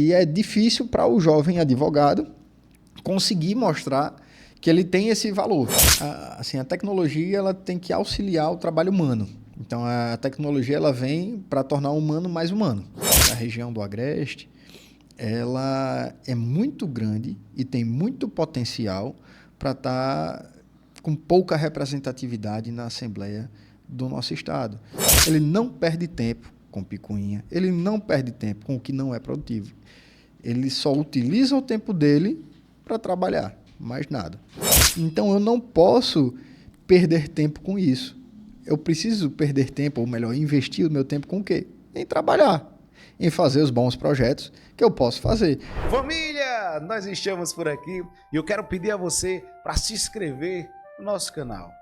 E é difícil para o jovem advogado conseguir mostrar que ele tem esse valor. A tecnologia ela tem que auxiliar o trabalho humano. Então, a tecnologia ela vem para tornar o humano mais humano. A região do Agreste ela é muito grande e tem muito potencial para estar com pouca representatividade na Assembleia do nosso Estado. Ele não perde tempo com picuinha, ele não perde tempo com o que não é produtivo. Ele só utiliza o tempo dele para trabalhar, mais nada. Então, eu não posso perder tempo com isso. Eu preciso perder tempo, ou melhor, investir o meu tempo com o quê? Em trabalhar, em fazer os bons projetos que eu posso fazer. Família, nós estamos por aqui e eu quero pedir a você para se inscrever no nosso canal.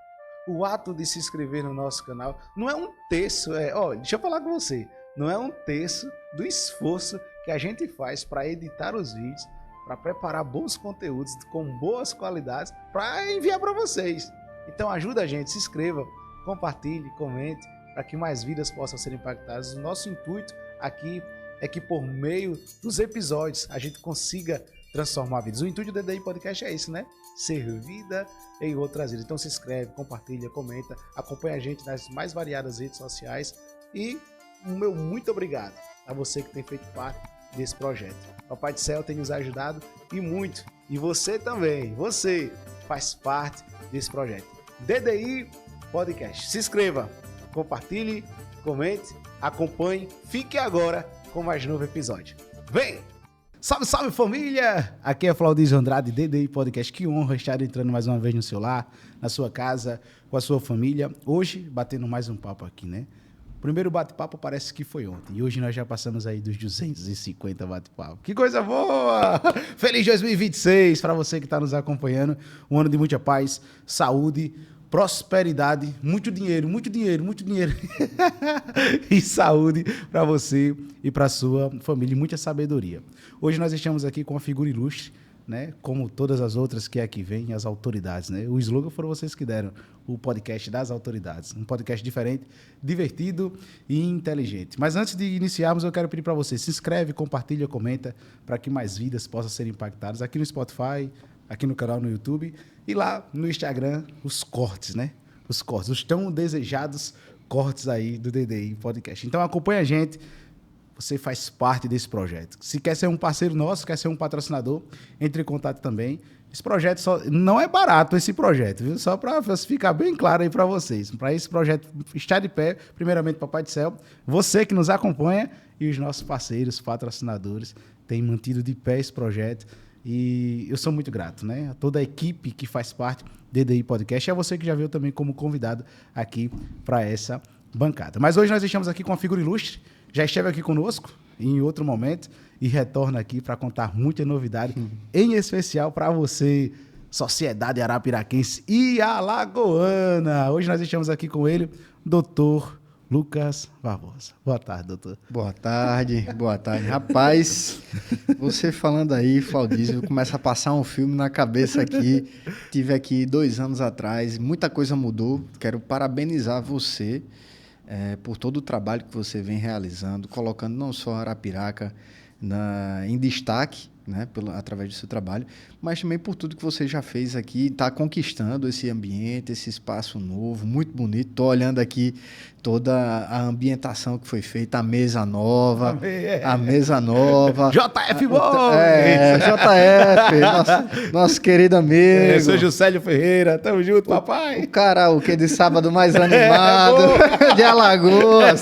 O ato de se inscrever no nosso canal não é um terço, deixa eu falar com você, não é um terço do esforço que a gente faz para editar os vídeos, para preparar bons conteúdos com boas qualidades para enviar para vocês. Então ajuda a gente, se inscreva, compartilhe, comente, para que mais vidas possam ser impactadas. O nosso intuito aqui é que por meio dos episódios a gente consiga transformar vidas. O intuito do DDI Podcast é isso, né? Ser vida em outras vidas. Então se inscreve, compartilha, comenta, acompanha a gente nas mais variadas redes sociais e o meu muito obrigado a você que tem feito parte desse projeto. Papai do Céu tem nos ajudado e muito. E você também, você faz parte desse projeto. DDI Podcast. Se inscreva, compartilhe, comente, acompanhe. Fique agora com mais novo episódio. Vem! Salve, salve família! Aqui é Flaudísio Andrade, DDI Podcast. Que honra estar entrando mais uma vez no seu lar, na sua casa, com a sua família. Hoje, batendo mais um papo aqui, né? O primeiro bate-papo parece que foi ontem. E hoje nós já passamos aí dos 250 bate-papo. Que coisa boa! Feliz 2026 para você que está nos acompanhando. Um ano de muita paz, saúde, prosperidade, muito dinheiro, muito dinheiro, muito dinheiro. E saúde para você e para sua família e muita sabedoria. Hoje nós estamos aqui com uma figura ilustre, né? Como todas as outras que aqui vêm, as autoridades, né? O slogan foram vocês que deram, o podcast das autoridades. Um podcast diferente, divertido e inteligente. Mas antes de iniciarmos, eu quero pedir para você, se inscreve, compartilha, comenta, para que mais vidas possam ser impactadas aqui no Spotify, aqui no canal no YouTube e lá no Instagram, os cortes, né? Os cortes, os tão desejados cortes aí do DDI Podcast. Então acompanha a gente, você faz parte desse projeto. Se quer ser um parceiro nosso, quer ser um patrocinador, entre em contato também. Esse projeto não é barato, esse projeto, viu? Só para ficar bem claro aí para vocês. Para esse projeto estar de pé, primeiramente, Papai do Céu, você que nos acompanha e os nossos parceiros, patrocinadores, têm mantido de pé esse projeto. E eu sou muito grato, né? A toda a equipe que faz parte do DDI Podcast. E a você que já veio também como convidado aqui para essa bancada. Mas hoje nós estamos aqui com uma figura ilustre. Já esteve aqui conosco em outro momento e retorna aqui para contar muita novidade, em especial para você, sociedade arapiraquense e alagoana. Hoje nós estamos aqui com ele, doutor Lucas Barbosa. Boa tarde, doutor. Boa tarde, boa tarde. Rapaz, você falando aí, Flaudísio, começa a passar um filme na cabeça aqui. Tive aqui 2 anos atrás, muita coisa mudou. Quero parabenizar você por todo o trabalho que você vem realizando, colocando não só Arapiraca em destaque, né, através do seu trabalho, mas também por tudo que você já fez aqui, está conquistando esse ambiente, esse espaço novo, muito bonito. Estou olhando aqui toda a ambientação que foi feita, a mesa nova. JF Bom! JF, nosso querido amigo. Sou Juscelio Ferreira, tamo junto, papai. O karaokê de sábado mais animado, de Alagoas.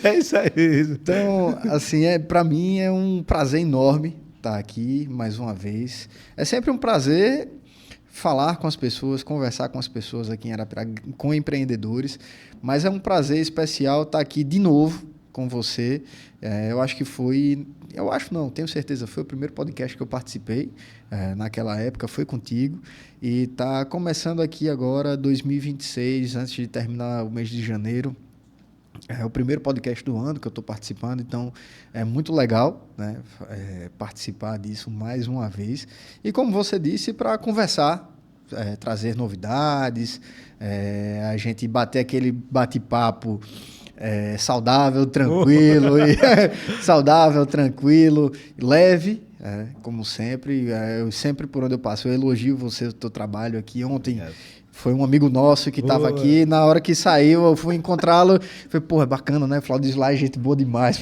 É isso aí. Então, assim, para mim é um prazer enorme estar aqui mais uma vez. É sempre um prazer falar com as pessoas, conversar com as pessoas aqui em Arapiraca, com empreendedores, mas é um prazer especial estar aqui de novo com você. Tenho certeza, foi o primeiro podcast que eu participei, naquela época, foi contigo, e está começando aqui agora 2026, antes de terminar o mês de janeiro. É o primeiro podcast do ano que eu estou participando, então é muito legal, né, participar disso mais uma vez. E como você disse, para conversar, trazer novidades, a gente bater aquele bate-papo saudável, tranquilo, saudável, tranquilo, leve, como sempre. Eu sempre, por onde eu passo, eu elogio você, o teu trabalho aqui. Ontem foi um amigo nosso que estava aqui, na hora que saiu, eu fui encontrá-lo, falei, pô, é bacana, né? Flávio Slay, gente boa demais.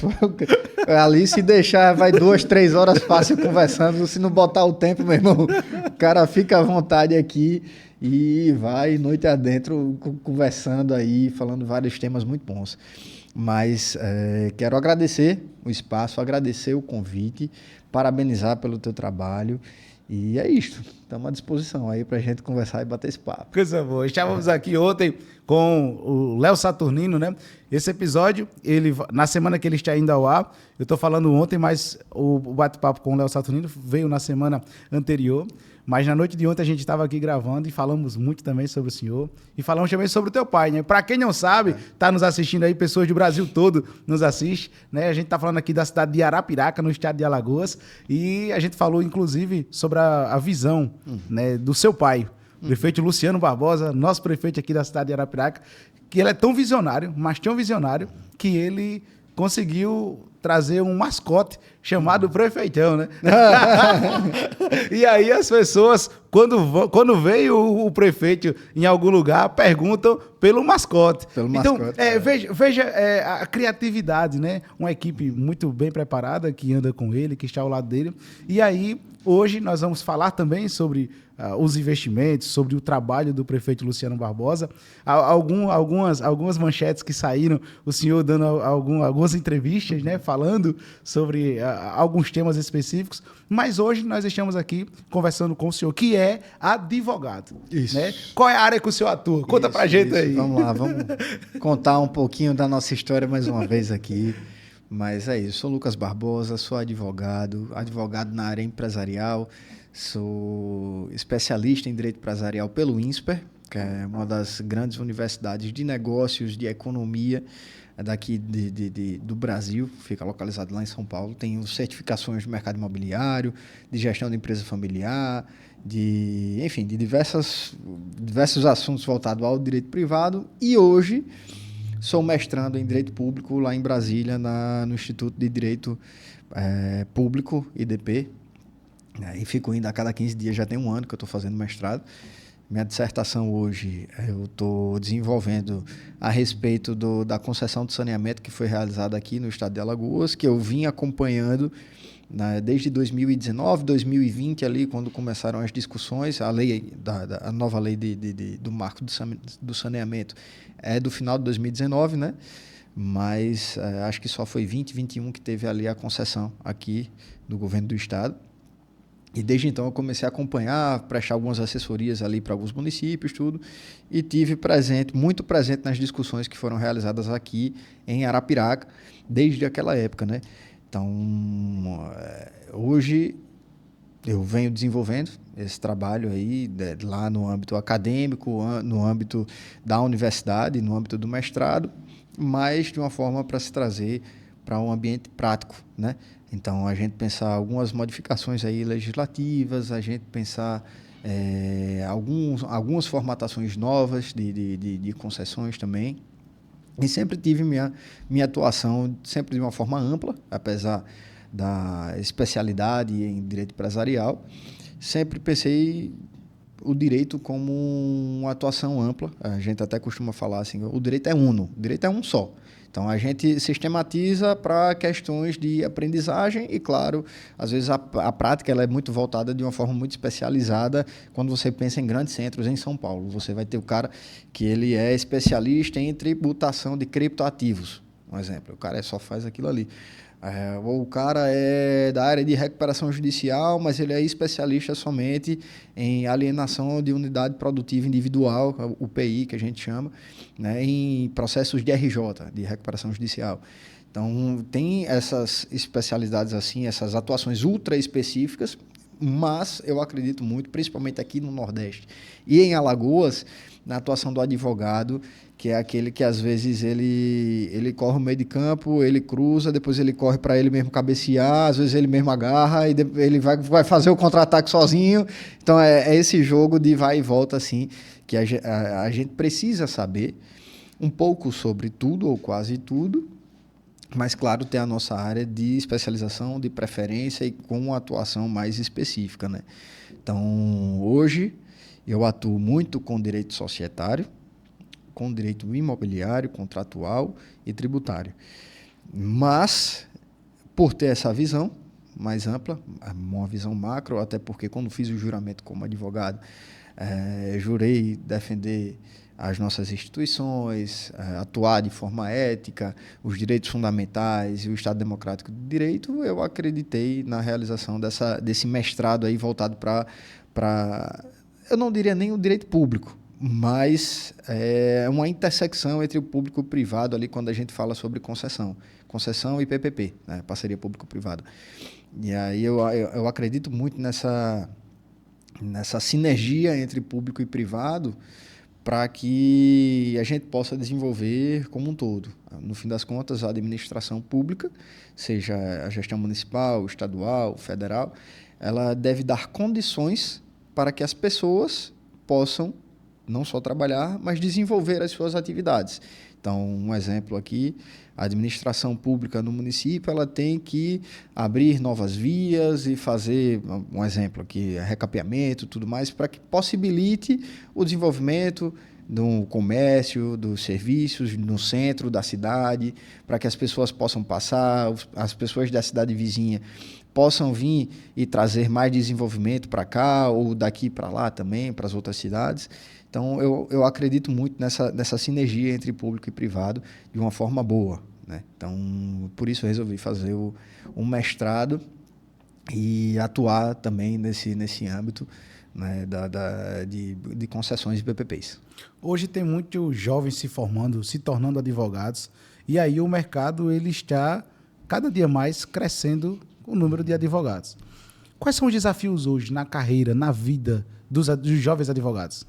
Ali, se deixar, vai 2, 3 horas fácil conversando, se não botar o tempo, meu irmão, o cara fica à vontade aqui e vai noite adentro conversando aí, falando vários temas muito bons. Mas quero agradecer o espaço, agradecer o convite, parabenizar pelo teu trabalho. E é isso. Estamos à disposição aí para a gente conversar e bater esse papo. Coisa boa. Estávamos aqui ontem com o Léo Saturnino, né? Esse episódio, na semana que ele está indo ao ar, eu estou falando ontem, mas o bate-papo com o Léo Saturnino veio na semana anterior. Mas na noite de ontem a gente estava aqui gravando e falamos muito também sobre o senhor. E falamos também sobre o teu pai, né? Para quem não sabe, tá nos assistindo aí, pessoas do Brasil todo nos assistem, né? A gente tá falando aqui da cidade de Arapiraca, no estado de Alagoas. E a gente falou, inclusive, sobre a visão, né, do seu pai, o prefeito Luciano Barbosa, nosso prefeito aqui da cidade de Arapiraca, que ele é tão visionário, mas tão visionário, que ele conseguiu trazer um mascote chamado Prefeitão, né? E aí as pessoas, quando veio o prefeito em algum lugar, perguntam pelo mascote. Então, veja a criatividade, né? Uma equipe muito bem preparada que anda com ele, que está ao lado dele. E aí, hoje, nós vamos falar também sobre os investimentos, sobre o trabalho do prefeito Luciano Barbosa. Algumas manchetes que saíram, o senhor dando algumas entrevistas, né? Falando sobre alguns temas específicos, mas hoje nós estamos aqui conversando com o senhor, que é advogado. Isso. Né? Qual é a área que o senhor atua? Conta pra gente aí. Vamos lá, vamos contar um pouquinho da nossa história mais uma vez aqui. Mas é isso, sou Lucas Barbosa, sou advogado na área empresarial, sou especialista em direito empresarial pelo INSPER, que é uma das grandes universidades de negócios, de economia daqui do Brasil, fica localizado lá em São Paulo. Tenho certificações de mercado imobiliário, de gestão de empresa familiar, de diversos assuntos voltados ao direito privado. E hoje sou mestrando em Direito Público lá em Brasília, no Instituto de Direito Público, IDP. E fico indo a cada 15 dias, já tem um ano que eu estou fazendo mestrado. Minha dissertação hoje eu estou desenvolvendo a respeito da concessão de saneamento que foi realizada aqui no estado de Alagoas, que eu vim acompanhando desde 2019, 2020, ali, quando começaram as discussões. A nova lei do marco do saneamento é do final de 2019, né? Mas acho que só foi 2021 que teve ali a concessão aqui do governo do estado. E desde então eu comecei a acompanhar, prestar algumas assessorias ali para alguns municípios, tudo, e tive muito presente nas discussões que foram realizadas aqui em Arapiraca, desde aquela época, né? Então, hoje eu venho desenvolvendo esse trabalho aí, lá no âmbito acadêmico, no âmbito da universidade, no âmbito do mestrado, mas de uma forma para se trazer para um ambiente prático, né? Então, a gente pensar algumas modificações aí legislativas, a gente pensar algumas formatações novas de concessões também. E sempre tive minha atuação sempre de uma forma ampla, apesar da especialidade em direito empresarial. Sempre pensei o direito como uma atuação ampla. A gente até costuma falar assim, o direito é uno, o direito é um só. Então, a gente sistematiza para questões de aprendizagem e, claro, às vezes a prática ela é muito voltada de uma forma muito especializada quando você pensa em grandes centros em São Paulo. Você vai ter o cara que ele é especialista em tributação de criptoativos, um exemplo. O cara só faz aquilo ali. Ou o cara é da área de recuperação judicial, mas ele é especialista somente em alienação de unidade produtiva individual, UPI, que a gente chama, né, em processos de RJ, de recuperação judicial. Então, tem essas especialidades assim, essas atuações ultra específicas, mas eu acredito muito, principalmente aqui no Nordeste e em Alagoas, na atuação do advogado, que é aquele que às vezes ele corre o meio de campo, ele cruza, depois ele corre para ele mesmo cabecear, às vezes ele mesmo agarra e ele vai fazer o contra-ataque sozinho. Então é esse jogo de vai e volta assim que a gente precisa saber um pouco sobre tudo ou quase tudo, mas, claro, tem a nossa área de especialização, de preferência e com uma atuação mais específica, né? Então, hoje, eu atuo muito com direito societário, com direito imobiliário, contratual e tributário. Mas, por ter essa visão mais ampla, uma visão macro, até porque quando fiz o juramento como advogado, jurei defender as nossas instituições, atuar de forma ética, os direitos fundamentais e o Estado Democrático de Direito, eu acreditei na realização desse mestrado aí voltado para, eu não diria nem o direito público, mas é uma intersecção entre o público e o privado ali quando a gente fala sobre concessão e PPP, né, parceria público-privada. E aí eu acredito muito nessa sinergia entre público e privado para que a gente possa desenvolver como um todo. No fim das contas, a administração pública, seja a gestão municipal, estadual, federal, ela deve dar condições para que as pessoas possam não só trabalhar, mas desenvolver as suas atividades. Então, um exemplo aqui, a administração pública no município, ela tem que abrir novas vias e fazer, um exemplo aqui, recapeamento, tudo mais, para que possibilite o desenvolvimento do comércio, dos serviços no centro da cidade, para que as pessoas possam passar, as pessoas da cidade vizinha possam vir e trazer mais desenvolvimento para cá ou daqui para lá também, para as outras cidades. Então, eu acredito muito nessa sinergia entre público e privado de uma forma boa, né? Então, por isso eu resolvi fazer um mestrado e atuar também nesse âmbito, né, de concessões de PPPs. Hoje tem muitos jovens se formando, se tornando advogados, e aí o mercado ele está cada dia mais crescendo o número de advogados. Quais são os desafios hoje na carreira, na vida dos jovens advogados?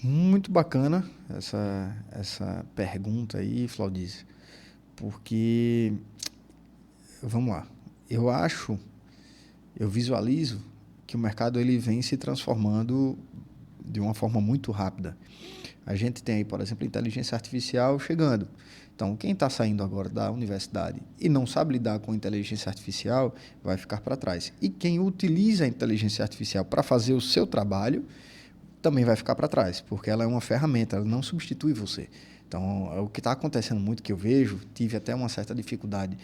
Muito bacana essa pergunta aí, Flaudice, porque, vamos lá, eu visualizo que o mercado ele vem se transformando de uma forma muito rápida. A gente tem aí, por exemplo, a inteligência artificial chegando. Então, quem está saindo agora da universidade e não sabe lidar com a inteligência artificial vai ficar para trás. E quem utiliza a inteligência artificial para fazer o seu trabalho também vai ficar para trás, porque ela é uma ferramenta, ela não substitui você. Então, o que está acontecendo muito que eu vejo, tive até uma certa dificuldade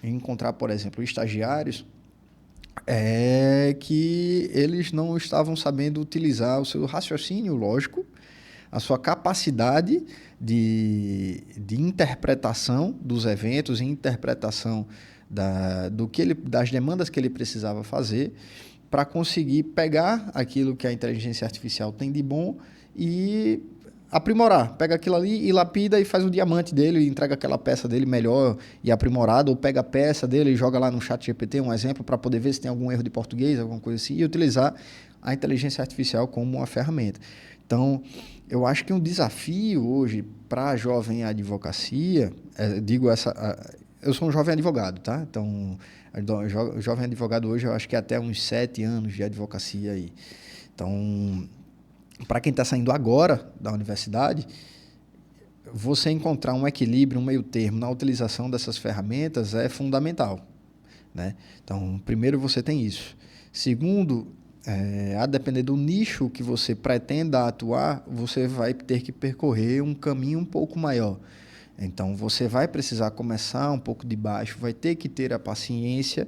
em encontrar, por exemplo, estagiários, é que eles não estavam sabendo utilizar o seu raciocínio lógico, a sua capacidade de interpretação dos eventos, interpretação das demandas que ele precisava fazer, para conseguir pegar aquilo que a inteligência artificial tem de bom e aprimorar. Pega aquilo ali e lapida e faz o diamante dele, e entrega aquela peça dele melhor e aprimorada, ou pega a peça dele e joga lá no chat GPT, um exemplo, para poder ver se tem algum erro de português, alguma coisa assim, e utilizar a inteligência artificial como uma ferramenta. Então, eu acho que um desafio hoje para a jovem advocacia, eu sou um jovem advogado, tá? Então, jovem advogado hoje, eu acho que é até uns 7 anos de advocacia aí. Então, para quem está saindo agora da universidade, você encontrar um equilíbrio, um meio termo na utilização dessas ferramentas é fundamental, né? Então, primeiro você tem isso. Segundo, a depender do nicho que você pretenda atuar, você vai ter que percorrer um caminho um pouco maior. Então, você vai precisar começar um pouco de baixo, vai ter que ter a paciência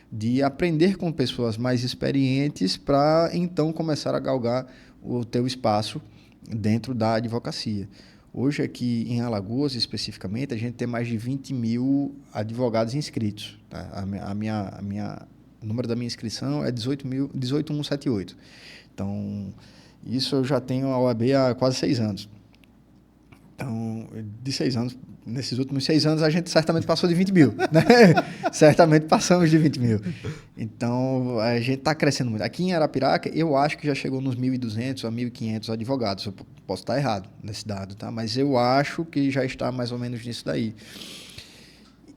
de aprender com pessoas mais experientes para, então, começar a galgar o teu espaço dentro da advocacia. Hoje, aqui em Alagoas, especificamente, a gente tem mais de 20 mil advogados inscritos. Tá? O número da minha inscrição é 18.178. Então, isso eu já tenho a OAB há quase 6 anos. Então, de 6 anos, nesses últimos 6 anos, a gente certamente passou de 20 mil, né? Certamente passamos de 20 mil. Então, a gente está crescendo muito. Aqui em Arapiraca, eu acho que já chegou nos 1.200 a 1.500 advogados. Eu posso estar errado nesse dado, tá? Mas eu acho que já está mais ou menos nisso daí.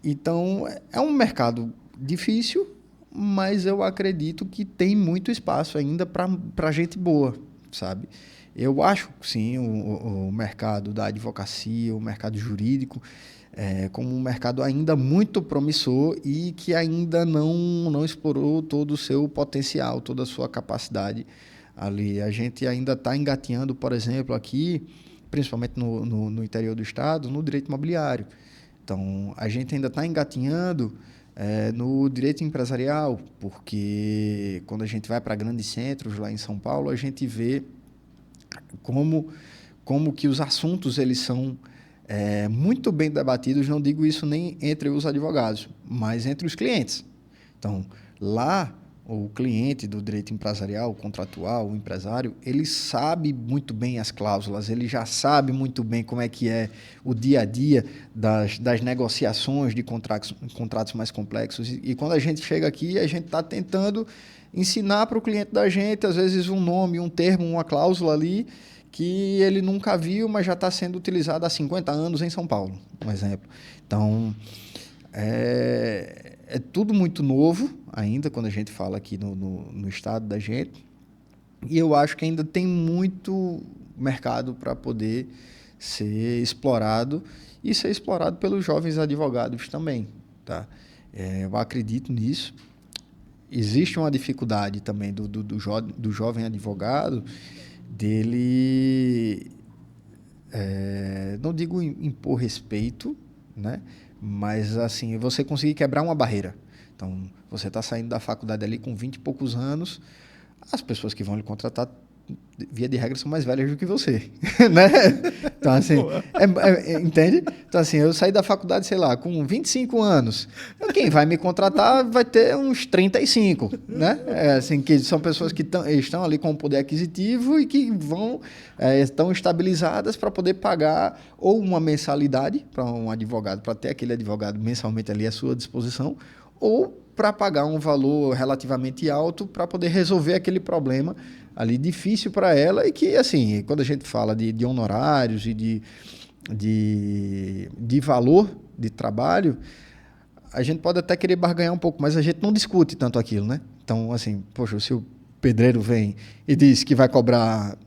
Então, é um mercado difícil, mas eu acredito que tem muito espaço ainda para gente boa, sabe? Eu acho, sim, o mercado da advocacia, o mercado jurídico, como um mercado ainda muito promissor e que ainda não explorou todo o seu potencial, toda a sua capacidade ali. A gente ainda está engatinhando, por exemplo, aqui, principalmente no interior do estado, no direito imobiliário. Então, a gente ainda está engatinhando no direito empresarial, porque quando a gente vai para grandes centros lá em São Paulo, a gente vê como que os assuntos eles são muito bem debatidos, não digo isso nem entre os advogados, mas entre os clientes. Então, lá, o cliente do direito empresarial, o contratual, o empresário, ele sabe muito bem as cláusulas, ele já sabe muito bem como é que é o dia a dia das negociações de contratos mais complexos. E quando a gente chega aqui, a gente está tentando ensinar para o cliente da gente, às vezes, um nome, um termo, uma cláusula ali, que ele nunca viu, mas já está sendo utilizado há 50 anos em São Paulo, um exemplo. Então, é tudo muito novo ainda, quando a gente fala aqui no estado da gente, e eu acho que ainda tem muito mercado para poder ser explorado e ser explorado pelos jovens advogados também. Tá? Eu acredito nisso. Existe uma dificuldade também do jovem advogado dele, não digo impor respeito, né? Mas assim, você conseguir quebrar uma barreira. Então, você está saindo da faculdade ali com 20 e poucos anos, as pessoas que vão lhe contratar, via de regra, são mais velhas do que você, né? Então, assim, entende? Então, assim, eu saí da faculdade, sei lá, com 25 anos. Quem vai me contratar vai ter uns 35, né? Assim, que são pessoas que estão ali com o poder aquisitivo e que estão estabilizadas para poder pagar ou uma mensalidade para um advogado, para ter aquele advogado mensalmente ali à sua disposição, ou para pagar um valor relativamente alto para poder resolver aquele problema ali difícil para ela e que, assim, quando a gente fala de honorários e de valor de trabalho, a gente pode até querer barganhar um pouco, mas a gente não discute tanto aquilo, né? Então, assim, poxa, se o pedreiro vem e diz que vai cobrar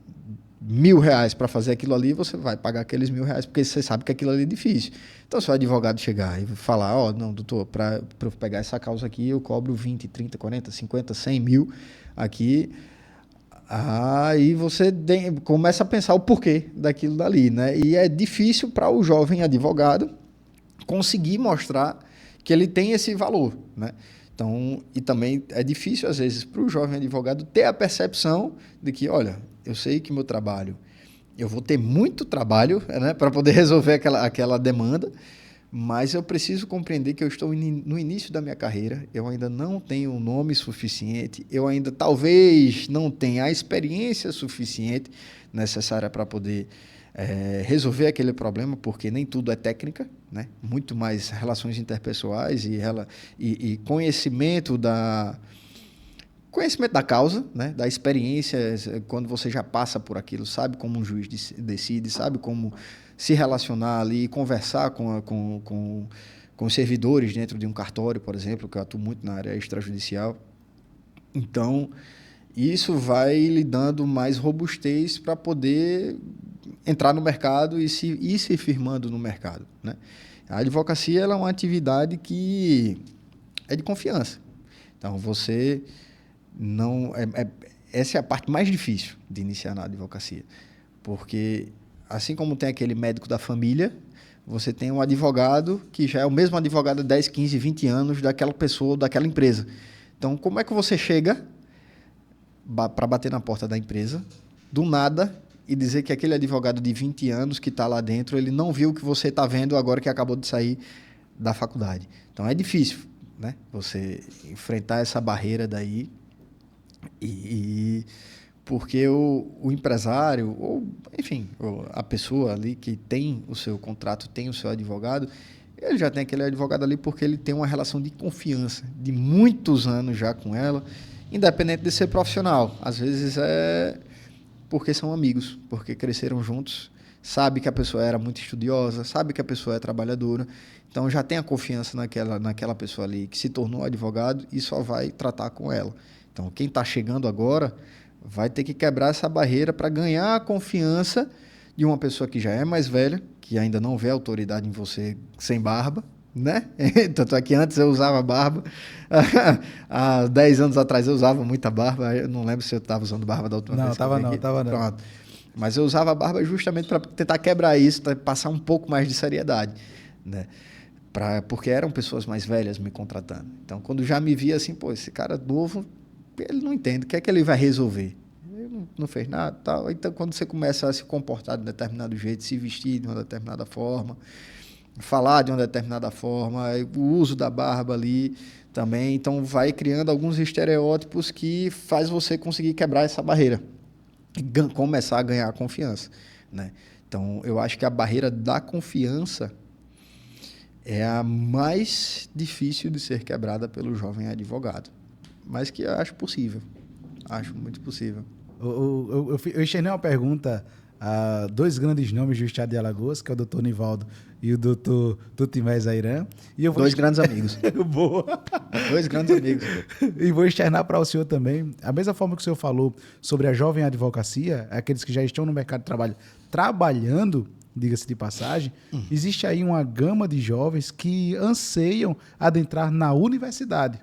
R$1.000 para fazer aquilo ali, você vai pagar aqueles R$1.000, porque você sabe que aquilo ali é difícil. Então, se o advogado chegar e falar, não, doutor, para eu pegar essa causa aqui, eu cobro 20, 30, 40, 50, 100 mil aqui, aí você começa a pensar o porquê daquilo dali, né? E é difícil para o jovem advogado conseguir mostrar que ele tem esse valor, né? Então, e também é difícil, às vezes, para o jovem advogado ter a percepção de que, olha, eu sei que meu trabalho, eu vou ter muito trabalho, né, para poder resolver aquela demanda, mas eu preciso compreender que eu estou no início da minha carreira, eu ainda não tenho um nome suficiente, eu ainda talvez não tenha a experiência suficiente necessária para poder resolver aquele problema, porque nem tudo é técnica, né? Muito mais relações interpessoais e conhecimento da causa, né? Da experiência, quando você já passa por aquilo, sabe como um juiz decide, sabe como se relacionar ali, conversar com os servidores dentro de um cartório, por exemplo, que eu atuo muito na área extrajudicial. Então, isso vai lhe dando mais robustez para poder entrar no mercado e se firmando no mercado, né? A advocacia ela é uma atividade que é de confiança. Então, você não... essa é a parte mais difícil de iniciar na advocacia, porque assim como tem aquele médico da família, você tem um advogado que já é o mesmo advogado há 10, 15, 20 anos daquela pessoa, daquela empresa. Então, como é que você chega para bater na porta da empresa, do nada, e dizer que aquele advogado de 20 anos que está lá dentro, ele não viu o que você está vendo agora que acabou de sair da faculdade? Então, é difícil, né? Você enfrentar essa barreira daí porque o empresário, ou enfim, a pessoa ali que tem o seu contrato, tem o seu advogado, ele já tem aquele advogado ali porque ele tem uma relação de confiança de muitos anos já com ela, independente de ser profissional. Às vezes é porque são amigos, porque cresceram juntos, sabe que a pessoa era muito estudiosa, sabe que a pessoa é trabalhadora, então já tem a confiança naquela pessoa ali que se tornou advogado e só vai tratar com ela. Então, quem está chegando agora vai ter que quebrar essa barreira para ganhar a confiança de uma pessoa que já é mais velha, que ainda não vê autoridade em você sem barba, né? Tanto é que antes eu usava barba. Há 10 anos atrás eu usava muita barba. Eu não lembro se eu estava usando barba da última Não, vez. tava não, tava não. Pronto. Mas eu usava a barba justamente para tentar quebrar isso, para passar um pouco mais de seriedade, né? Porque eram pessoas mais velhas me contratando. Então, quando já me via assim, pô, esse cara novo, ele não entende, o que é que ele vai resolver? Ele não fez nada, tal. Então, quando você começa a se comportar de um determinado jeito, se vestir de uma determinada forma, falar de uma determinada forma, o uso da barba ali também, então vai criando alguns estereótipos que faz você conseguir quebrar essa barreira e começar a ganhar confiança, né? Então, eu acho que a barreira da confiança é a mais difícil de ser quebrada pelo jovem advogado, mas que eu acho possível, acho muito possível. Eu enxerguei uma pergunta a dois grandes nomes do estado de Alagoas, que é o doutor Nivaldo e o doutor Tutimés Airan. Dois grandes amigos. Boa. Dois grandes amigos. E vou externar para o senhor também. A mesma forma que o senhor falou sobre a jovem advocacia, aqueles que já estão no mercado de trabalho trabalhando, diga-se de passagem, existe aí uma gama de jovens que anseiam adentrar na universidade.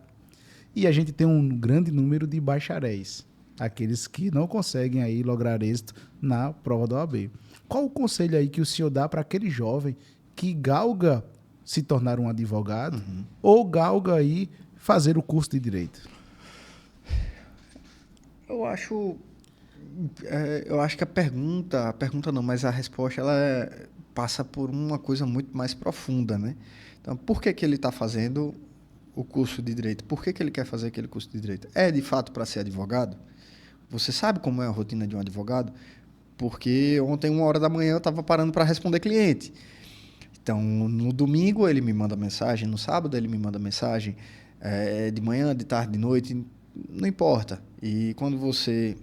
E a gente tem um grande número de bacharéis, aqueles que não conseguem aí lograr êxito na prova da OAB. Qual o conselho aí que o senhor dá para aquele jovem que galga se tornar um advogado ou galga aí fazer o curso de direito? Eu acho que a pergunta não, mas a resposta passa por uma coisa muito mais profunda, né? Então, por que ele está fazendo o curso de direito? Por que ele quer fazer aquele curso de direito? É de fato para ser advogado? Você sabe como é a rotina de um advogado? Porque ontem, 1h da manhã, eu estava parando para responder cliente. Então, no domingo ele me manda mensagem, no sábado ele me manda mensagem, de manhã, de tarde, de noite, não importa. E quando você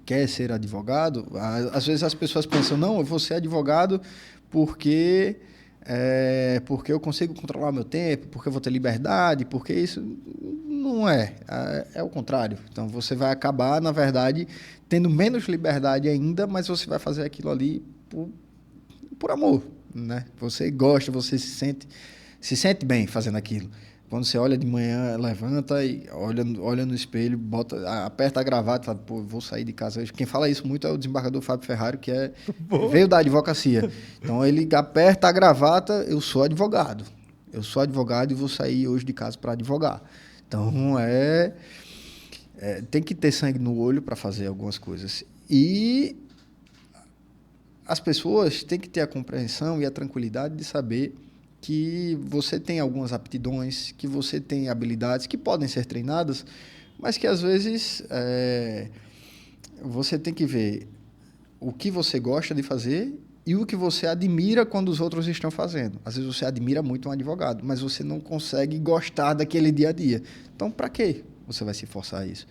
quer ser advogado, às vezes as pessoas pensam, não, eu vou ser advogado porque eu consigo controlar meu tempo, porque eu vou ter liberdade, porque isso não é o contrário. Então você vai acabar, na verdade, tendo menos liberdade ainda, mas você vai fazer aquilo ali por amor, né? Você gosta, você se sente bem fazendo aquilo. Quando você olha de manhã, levanta e olha no espelho, aperta a gravata e fala, pô, vou sair de casa hoje. Quem fala isso muito é o desembargador Fábio Ferrari, que veio da advocacia. Então ele aperta a gravata, eu sou advogado. Eu sou advogado e vou sair hoje de casa para advogar. Então tem que ter sangue no olho para fazer algumas coisas. E as pessoas têm que ter a compreensão e a tranquilidade de saber que você tem algumas aptidões, que você tem habilidades que podem ser treinadas, mas que às vezes você tem que ver o que você gosta de fazer e o que você admira quando os outros estão fazendo. Às vezes você admira muito um advogado, mas você não consegue gostar daquele dia a dia. Então, para quê você vai se forçar a isso?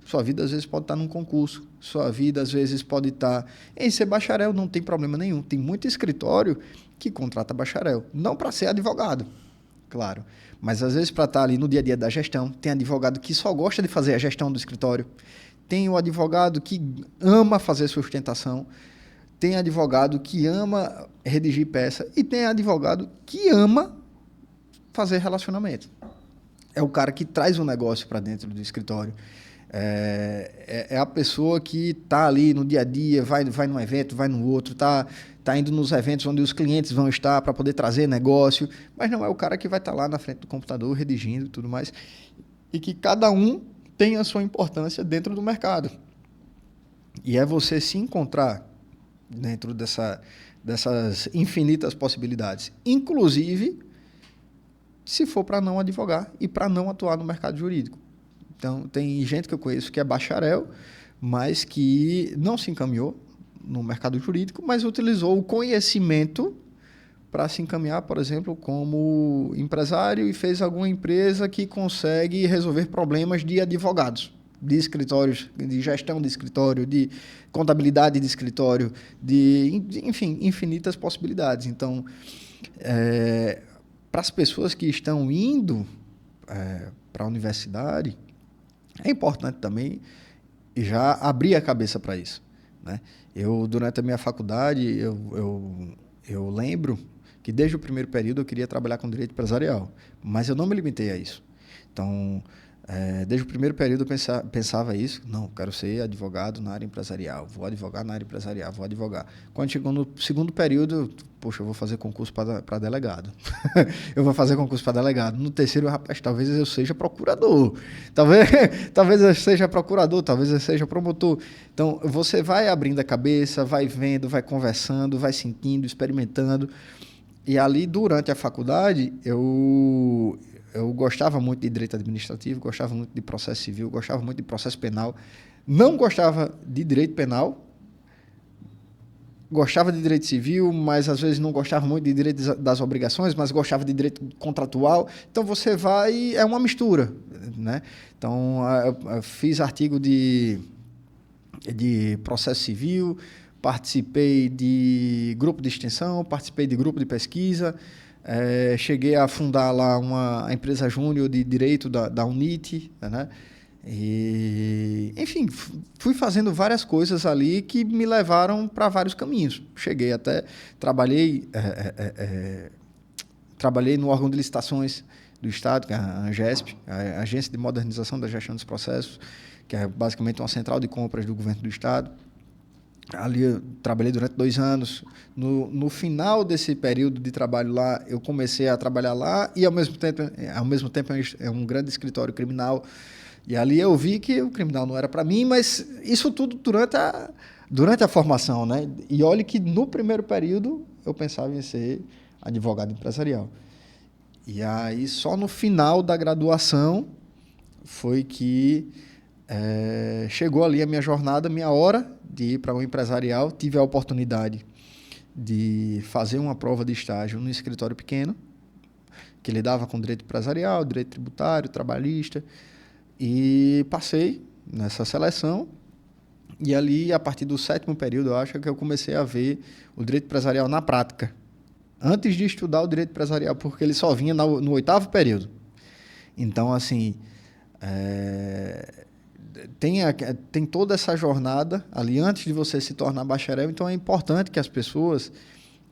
Sua vida às vezes pode estar num concurso, sua vida às vezes pode estar em ser bacharel, não tem problema nenhum. Tem muito escritório que contrata bacharel, não para ser advogado, claro, mas às vezes para estar ali no dia a dia da gestão. Tem advogado que só gosta de fazer a gestão do escritório, tem o advogado que ama fazer sustentação, tem advogado que ama redigir peça e tem advogado que ama fazer relacionamento. É o cara que traz um negócio para dentro do escritório. É a pessoa que está ali no dia a dia, vai num evento, vai no outro, está indo nos eventos onde os clientes vão estar para poder trazer negócio, mas não é o cara que vai estar lá na frente do computador redigindo e tudo mais. E que cada um tem a sua importância dentro do mercado. E é você se encontrar dentro dessas infinitas possibilidades, inclusive se for para não advogar e para não atuar no mercado jurídico. Então, tem gente que eu conheço que é bacharel, mas que não se encaminhou no mercado jurídico, mas utilizou o conhecimento para se encaminhar, por exemplo, como empresário e fez alguma empresa que consegue resolver problemas de advogados, de escritórios, de gestão de escritório, de contabilidade de escritório, enfim, infinitas possibilidades. Então, para as pessoas que estão indo para a universidade, é importante também já abri a cabeça para isso, né? Durante a minha faculdade, eu lembro que desde o primeiro período eu queria trabalhar com direito empresarial, mas eu não me limitei a isso. Então, desde o primeiro período eu pensava isso, não, quero ser advogado na área empresarial, vou advogar na área empresarial, vou advogar. Quando chegou no segundo período, poxa, eu vou fazer concurso para delegado. Eu vou fazer concurso para delegado. No terceiro, rapaz, talvez eu seja procurador. Talvez eu seja procurador, talvez eu seja promotor. Então, você vai abrindo a cabeça, vai vendo, vai conversando, vai sentindo, experimentando. E ali, durante a faculdade, eu gostava muito de direito administrativo, gostava muito de processo civil, gostava muito de processo penal. Não gostava de direito penal, gostava de direito civil, mas às vezes não gostava muito de direito das obrigações, mas gostava de direito contratual. Então você vai, é uma mistura, né? Então eu fiz artigo de processo civil, participei de grupo de extensão, participei de grupo de pesquisa, cheguei a fundar lá uma empresa júnior de direito da UNIT, né? E, enfim, fui fazendo várias coisas ali que me levaram para vários caminhos. Cheguei até, trabalhei no órgão de licitações do Estado, que é a ANGESP, a Agência de Modernização da Gestão dos Processos, que é basicamente uma central de compras do governo do Estado. Ali eu trabalhei durante 2 anos. No final desse período de trabalho lá, eu comecei a trabalhar lá e, ao mesmo tempo é um grande escritório criminal. E ali eu vi que o criminal não era para mim, mas isso tudo durante a formação, né? E olhe que no primeiro período eu pensava em ser advogado empresarial. E aí só no final da graduação foi que chegou ali a minha jornada, minha hora de ir para o empresarial. Tive a oportunidade de fazer uma prova de estágio no escritório pequeno, que lidava com direito empresarial, direito tributário, trabalhista. E passei nessa seleção e ali, a partir do 7º período, eu acho que eu comecei a ver o direito empresarial na prática. Antes de estudar o direito empresarial, porque ele só vinha no 8º período. Então, assim, tem toda essa jornada ali antes de você se tornar bacharel. Então, é importante que as pessoas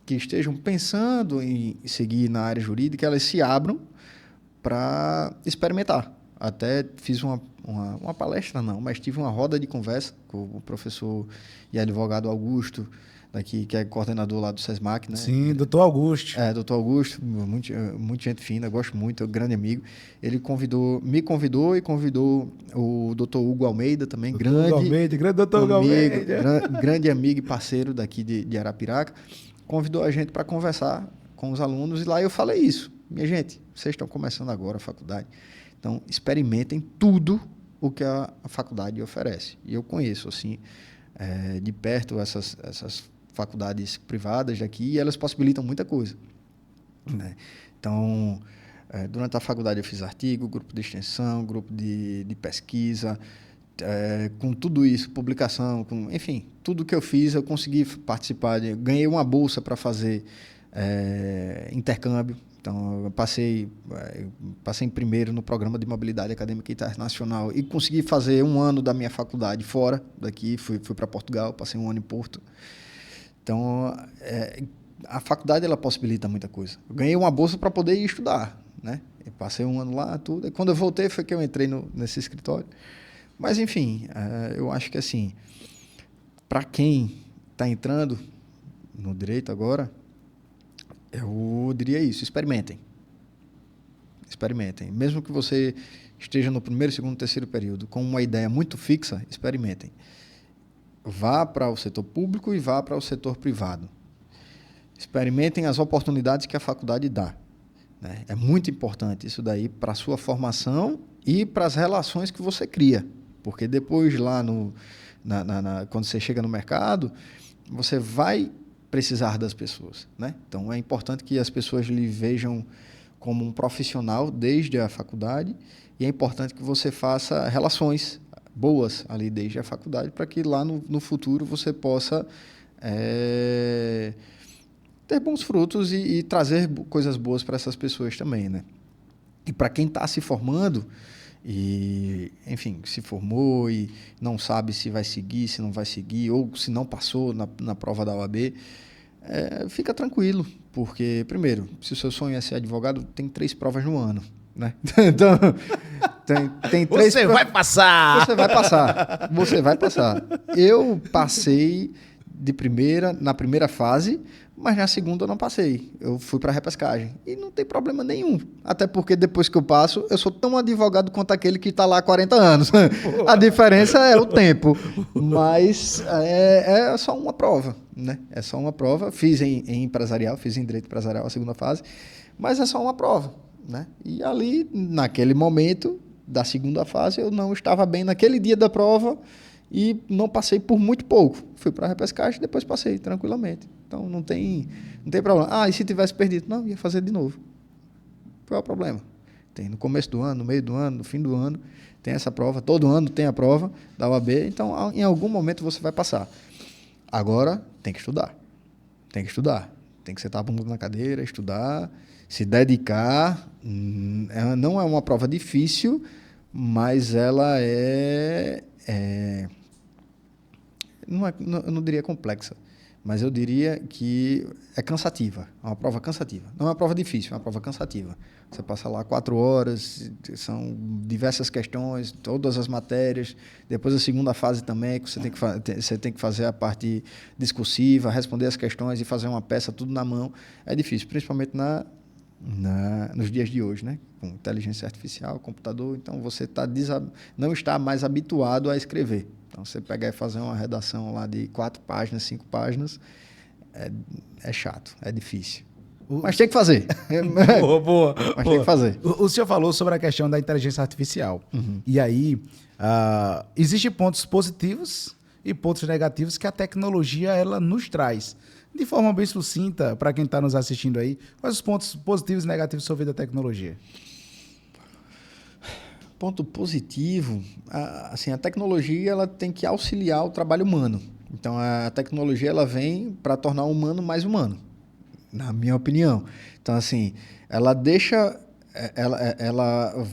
que estejam pensando em seguir na área jurídica, elas se abram para experimentar. Até fiz uma palestra, não, mas tive uma roda de conversa com o professor e advogado Augusto, daqui, que é coordenador lá do SESMAC, né? Sim, doutor Augusto. Doutor Augusto, muito gente fina, gosto muito, é um grande amigo. Ele me convidou e convidou o doutor Hugo Almeida também, grande doutor Hugo Almeida. Grande amigo e parceiro daqui de Arapiraca. Convidou a gente para conversar com os alunos e lá eu falei isso. Minha gente, vocês estão começando agora a faculdade. Então, experimentem tudo o que a faculdade oferece. E eu conheço, assim, de perto essas faculdades privadas daqui e elas possibilitam muita coisa, né? Então, durante a faculdade eu fiz artigo, grupo de extensão, grupo de pesquisa, com tudo isso, publicação, enfim, tudo que eu fiz eu consegui participar. Ganhei uma bolsa para fazer intercâmbio. Então, eu passei em primeiro no programa de mobilidade acadêmica internacional e consegui fazer 1 ano da minha faculdade fora daqui. Fui para Portugal, passei 1 ano em Porto. Então, a faculdade ela possibilita muita coisa. Eu ganhei uma bolsa para poder ir estudar, né? Eu passei 1 ano lá, tudo. E quando eu voltei foi que eu entrei nesse escritório. Mas, enfim, eu acho que, assim, para quem está entrando no direito agora, eu diria isso: experimentem. Experimentem. Mesmo que você esteja no 1º, 2º, 3º período com uma ideia muito fixa, experimentem. Vá para o setor público e vá para o setor privado. Experimentem as oportunidades que a faculdade dá, né? É muito importante isso daí para a sua formação e para as relações que você cria. Porque depois, lá quando você chega no mercado, você vai precisar das pessoas, né? Então, é importante que as pessoas lhe vejam como um profissional desde a faculdade e é importante que você faça relações boas ali desde a faculdade para que lá no futuro você possa ter bons frutos e trazer coisas boas para essas pessoas também, né? E para quem está se formando, e, enfim, se formou e não sabe se vai seguir, se não vai seguir, ou se não passou na prova da OAB, fica tranquilo, porque, primeiro, se o seu sonho é ser advogado, tem 3 provas no ano, né? Então, tem 3 Você vai passar! Você vai passar. Você vai passar. Eu passei na primeira fase, mas na segunda eu não passei. Eu fui para repescagem. E não tem problema nenhum. Até porque depois que eu passo, eu sou tão advogado quanto aquele que está lá há 40 anos. A diferença é o tempo. Mas é só uma prova, né? É só uma prova. Fiz em empresarial, fiz em direito empresarial a segunda fase, mas é só uma prova, né? E ali, naquele momento da segunda fase, eu não estava bem naquele dia da prova e não passei por muito pouco. Fui para a repescagem e depois passei tranquilamente. Então não tem problema. E se tivesse perdido? Não, ia fazer de novo. Qual é o problema? Tem no começo do ano, no meio do ano, no fim do ano, tem essa prova. Todo ano tem a prova da OAB, então em algum momento você vai passar. Agora, tem que estudar. Tem que estudar. Tem que sentar a bunda na cadeira, estudar, se dedicar. Não é uma prova difícil, mas ela eu não diria complexa, mas eu diria que é cansativa. É uma prova cansativa. Não é uma prova difícil, é uma prova cansativa. Você passa lá 4 horas, são diversas questões, todas as matérias. Depois a segunda fase também, que você tem que fazer a parte discursiva, responder as questões e fazer uma peça tudo na mão. É difícil, principalmente nos dias de hoje, né? Com inteligência artificial, computador, então você não está mais habituado a escrever. Então, você pegar e fazer uma redação lá de 4 páginas, 5 páginas, é chato, é difícil. Mas tem que fazer. Boa. Mas tem que fazer. O senhor falou sobre a questão da inteligência artificial. Uhum. E aí, existem pontos positivos e pontos negativos que a tecnologia ela nos traz. De forma bem sucinta, para quem está nos assistindo aí, quais os pontos positivos e negativos sobre a tecnologia? Ponto positivo, a tecnologia ela tem que auxiliar o trabalho humano. Então, a tecnologia ela vem para tornar o humano mais humano, na minha opinião. Então, assim, ela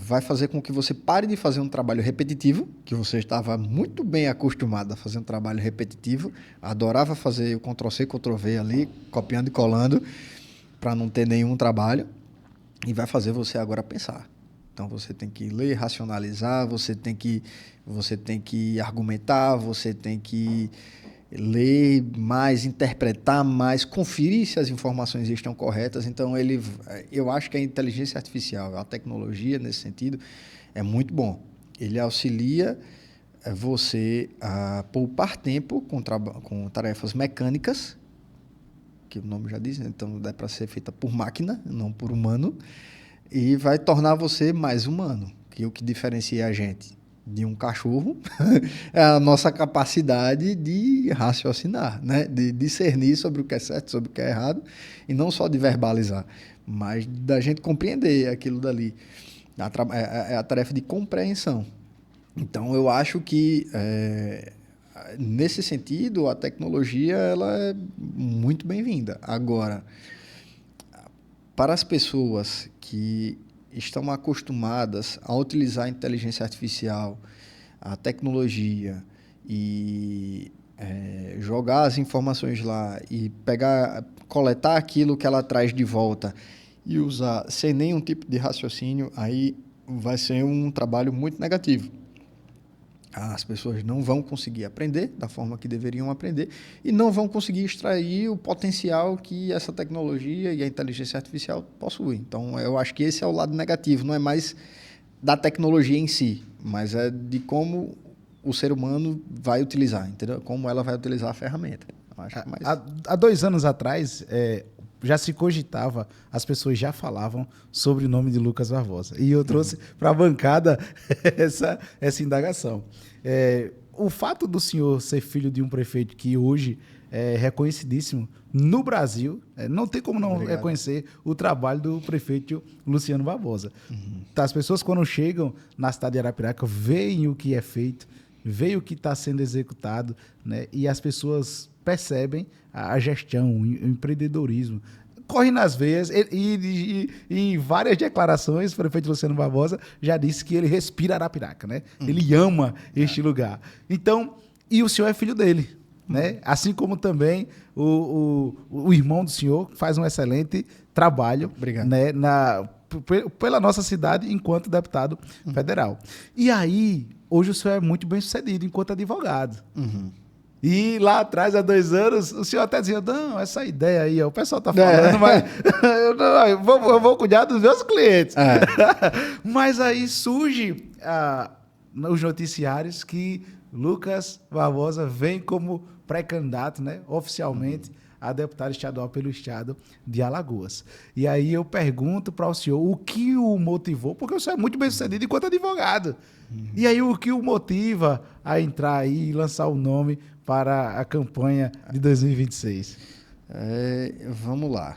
vai fazer com que você pare de fazer um trabalho repetitivo, que você estava muito bem acostumado a fazer um trabalho repetitivo, adorava fazer o Ctrl+C, Ctrl+V ali, copiando e colando, para não ter nenhum trabalho, e vai fazer você agora pensar. Então, você tem que ler, racionalizar, você tem que argumentar, você tem que ler mais, interpretar mais, conferir se as informações estão corretas. Então, eu acho que a inteligência artificial, a tecnologia, nesse sentido, é muito bom. Ele auxilia você a poupar tempo com tarefas mecânicas, que o nome já diz, né? Então, dá para ser feita por máquina, não por humano, e vai tornar você mais humano, que o que diferencia a gente de um cachorro é a nossa capacidade de raciocinar, né? De discernir sobre o que é certo, sobre o que é errado, e não só de verbalizar, mas da gente compreender aquilo dali. É a tarefa de compreensão. Então, eu acho que, nesse sentido, a tecnologia ela é muito bem-vinda. Agora, para as pessoas que estão acostumadas a utilizar a inteligência artificial, a tecnologia e jogar as informações lá e coletar aquilo que ela traz de volta e usar sem nenhum tipo de raciocínio, aí vai ser um trabalho muito negativo. As pessoas não vão conseguir aprender da forma que deveriam aprender e não vão conseguir extrair o potencial que essa tecnologia e a inteligência artificial possuem. Então, eu acho que esse é o lado negativo, não é mais da tecnologia em si, mas é de como o ser humano vai utilizar, entendeu? Como ela vai utilizar a ferramenta. Eu acho que mais... Há 2 anos atrás, já se cogitava, as pessoas já falavam sobre o nome de Lucas Barbosa. E eu trouxe para a bancada essa indagação. O fato do senhor ser filho de um prefeito que hoje é reconhecidíssimo no Brasil, não tem como não reconhecer o trabalho do prefeito Luciano Barbosa. Uhum. Então, as pessoas, quando chegam na cidade de Arapiraca, veem o que é feito, veem o que está sendo executado, né? E as pessoas percebem a gestão, o empreendedorismo. corre nas veias. E em várias declarações, o prefeito Luciano Barbosa já disse que ele respira Arapiraca, né? Ele ama este lugar. Então, e o senhor é filho dele, né? Assim como também o irmão do senhor faz um excelente trabalho, Obrigado. né, pela nossa cidade enquanto deputado federal. E aí, hoje o senhor é muito bem sucedido enquanto advogado. E lá atrás, há 2 anos, o senhor até dizia, não, essa ideia aí, ó, o pessoal tá falando, mas eu vou cuidar dos meus clientes. Mas aí surge os noticiários que Lucas Barbosa vem como pré-candidato, né, oficialmente, a deputado estadual pelo estado de Alagoas. E aí eu pergunto para o senhor o que o motivou, porque o senhor é muito bem sucedido enquanto advogado. E aí o que o motiva a entrar aí e lançar o nome para a campanha de 2026? Vamos lá.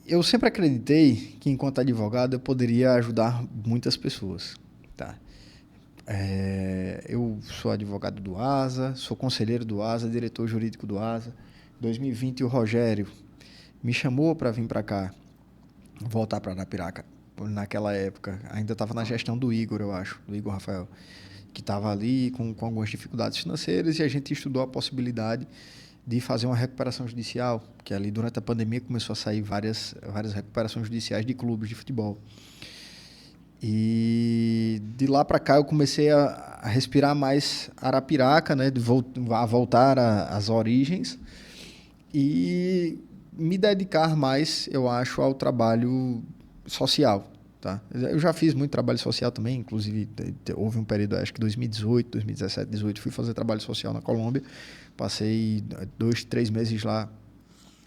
Eu sempre acreditei que, enquanto advogado, eu poderia ajudar muitas pessoas. Tá? Eu sou advogado do ASA, sou conselheiro do ASA, diretor jurídico do ASA. Em 2020, o Rogério me chamou para vir para cá, voltar para Arapiraca. Naquela época, ainda estava na gestão do Igor, eu acho, do Igor Rafael, que estava ali com algumas dificuldades financeiras, e a gente estudou a possibilidade de fazer uma recuperação judicial, que ali durante a pandemia começou a sair várias recuperações judiciais de clubes de futebol. E de lá para cá eu comecei a respirar mais Arapiraca, né, a voltar às origens e me dedicar mais, eu acho, ao trabalho social. Tá? Eu já fiz muito trabalho social também, inclusive houve um período, acho que 2018, 2017, 2018, fui fazer trabalho social na Colômbia, passei 2, 3 meses lá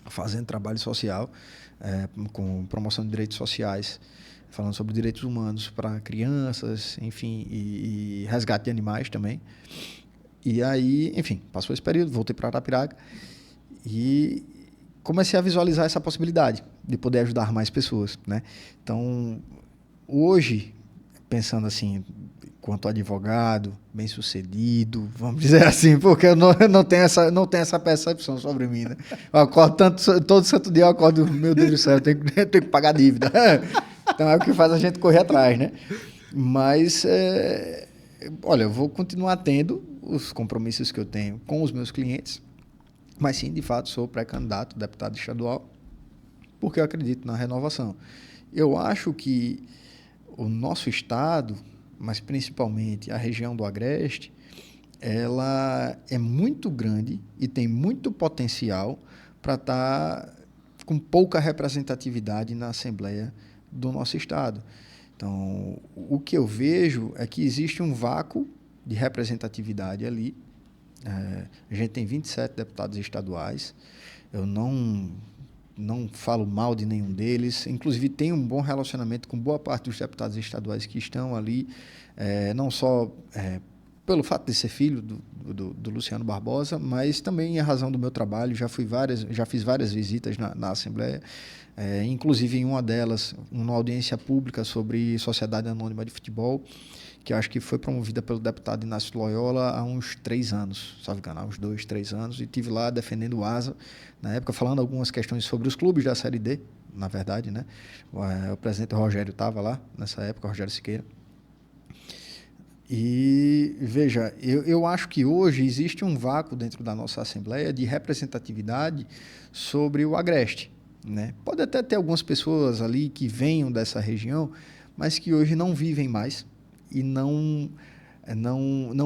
fazendo trabalho social, com promoção de direitos sociais, falando sobre direitos humanos para crianças, enfim, e resgate de animais também. E aí, enfim, passou esse período, voltei para Arapiraca e comecei a visualizar essa possibilidade de poder ajudar mais pessoas, né? Então, hoje, pensando assim, quanto advogado, bem-sucedido, vamos dizer assim, porque eu não tenho essa percepção sobre mim, né? Eu acordo todo santo dia eu acordo, meu Deus do céu, eu tenho que pagar dívida. Então é o que faz a gente correr atrás, né? Mas, olha, eu vou continuar tendo os compromissos que eu tenho com os meus clientes, mas sim, de fato, sou pré-candidato a deputado estadual, porque eu acredito na renovação. Eu acho que o nosso estado, mas principalmente a região do Agreste, ela é muito grande e tem muito potencial para estar com pouca representatividade na Assembleia do nosso estado. Então, o que eu vejo é que existe um vácuo de representatividade ali. A gente tem 27 deputados estaduais. Eu não falo mal de nenhum deles. Inclusive, tenho um bom relacionamento com boa parte dos deputados estaduais que estão ali, não só pelo fato de ser filho do Luciano Barbosa, mas também em razão do meu trabalho. Já fiz várias visitas na Assembleia, inclusive em uma delas, uma audiência pública sobre Sociedade Anônima de Futebol, que eu acho que foi promovida pelo deputado Inácio Loyola há uns 3 anos, sabe, uns 2, 3 anos, e estive lá defendendo o ASA, na época falando algumas questões sobre os clubes da Série D, na verdade, né? O presidente Rogério estava lá nessa época, Rogério Siqueira. E, veja, eu acho que hoje existe um vácuo dentro da nossa Assembleia de representatividade sobre o Agreste, né? Pode até ter algumas pessoas ali que venham dessa região, mas que hoje não vivem mais e não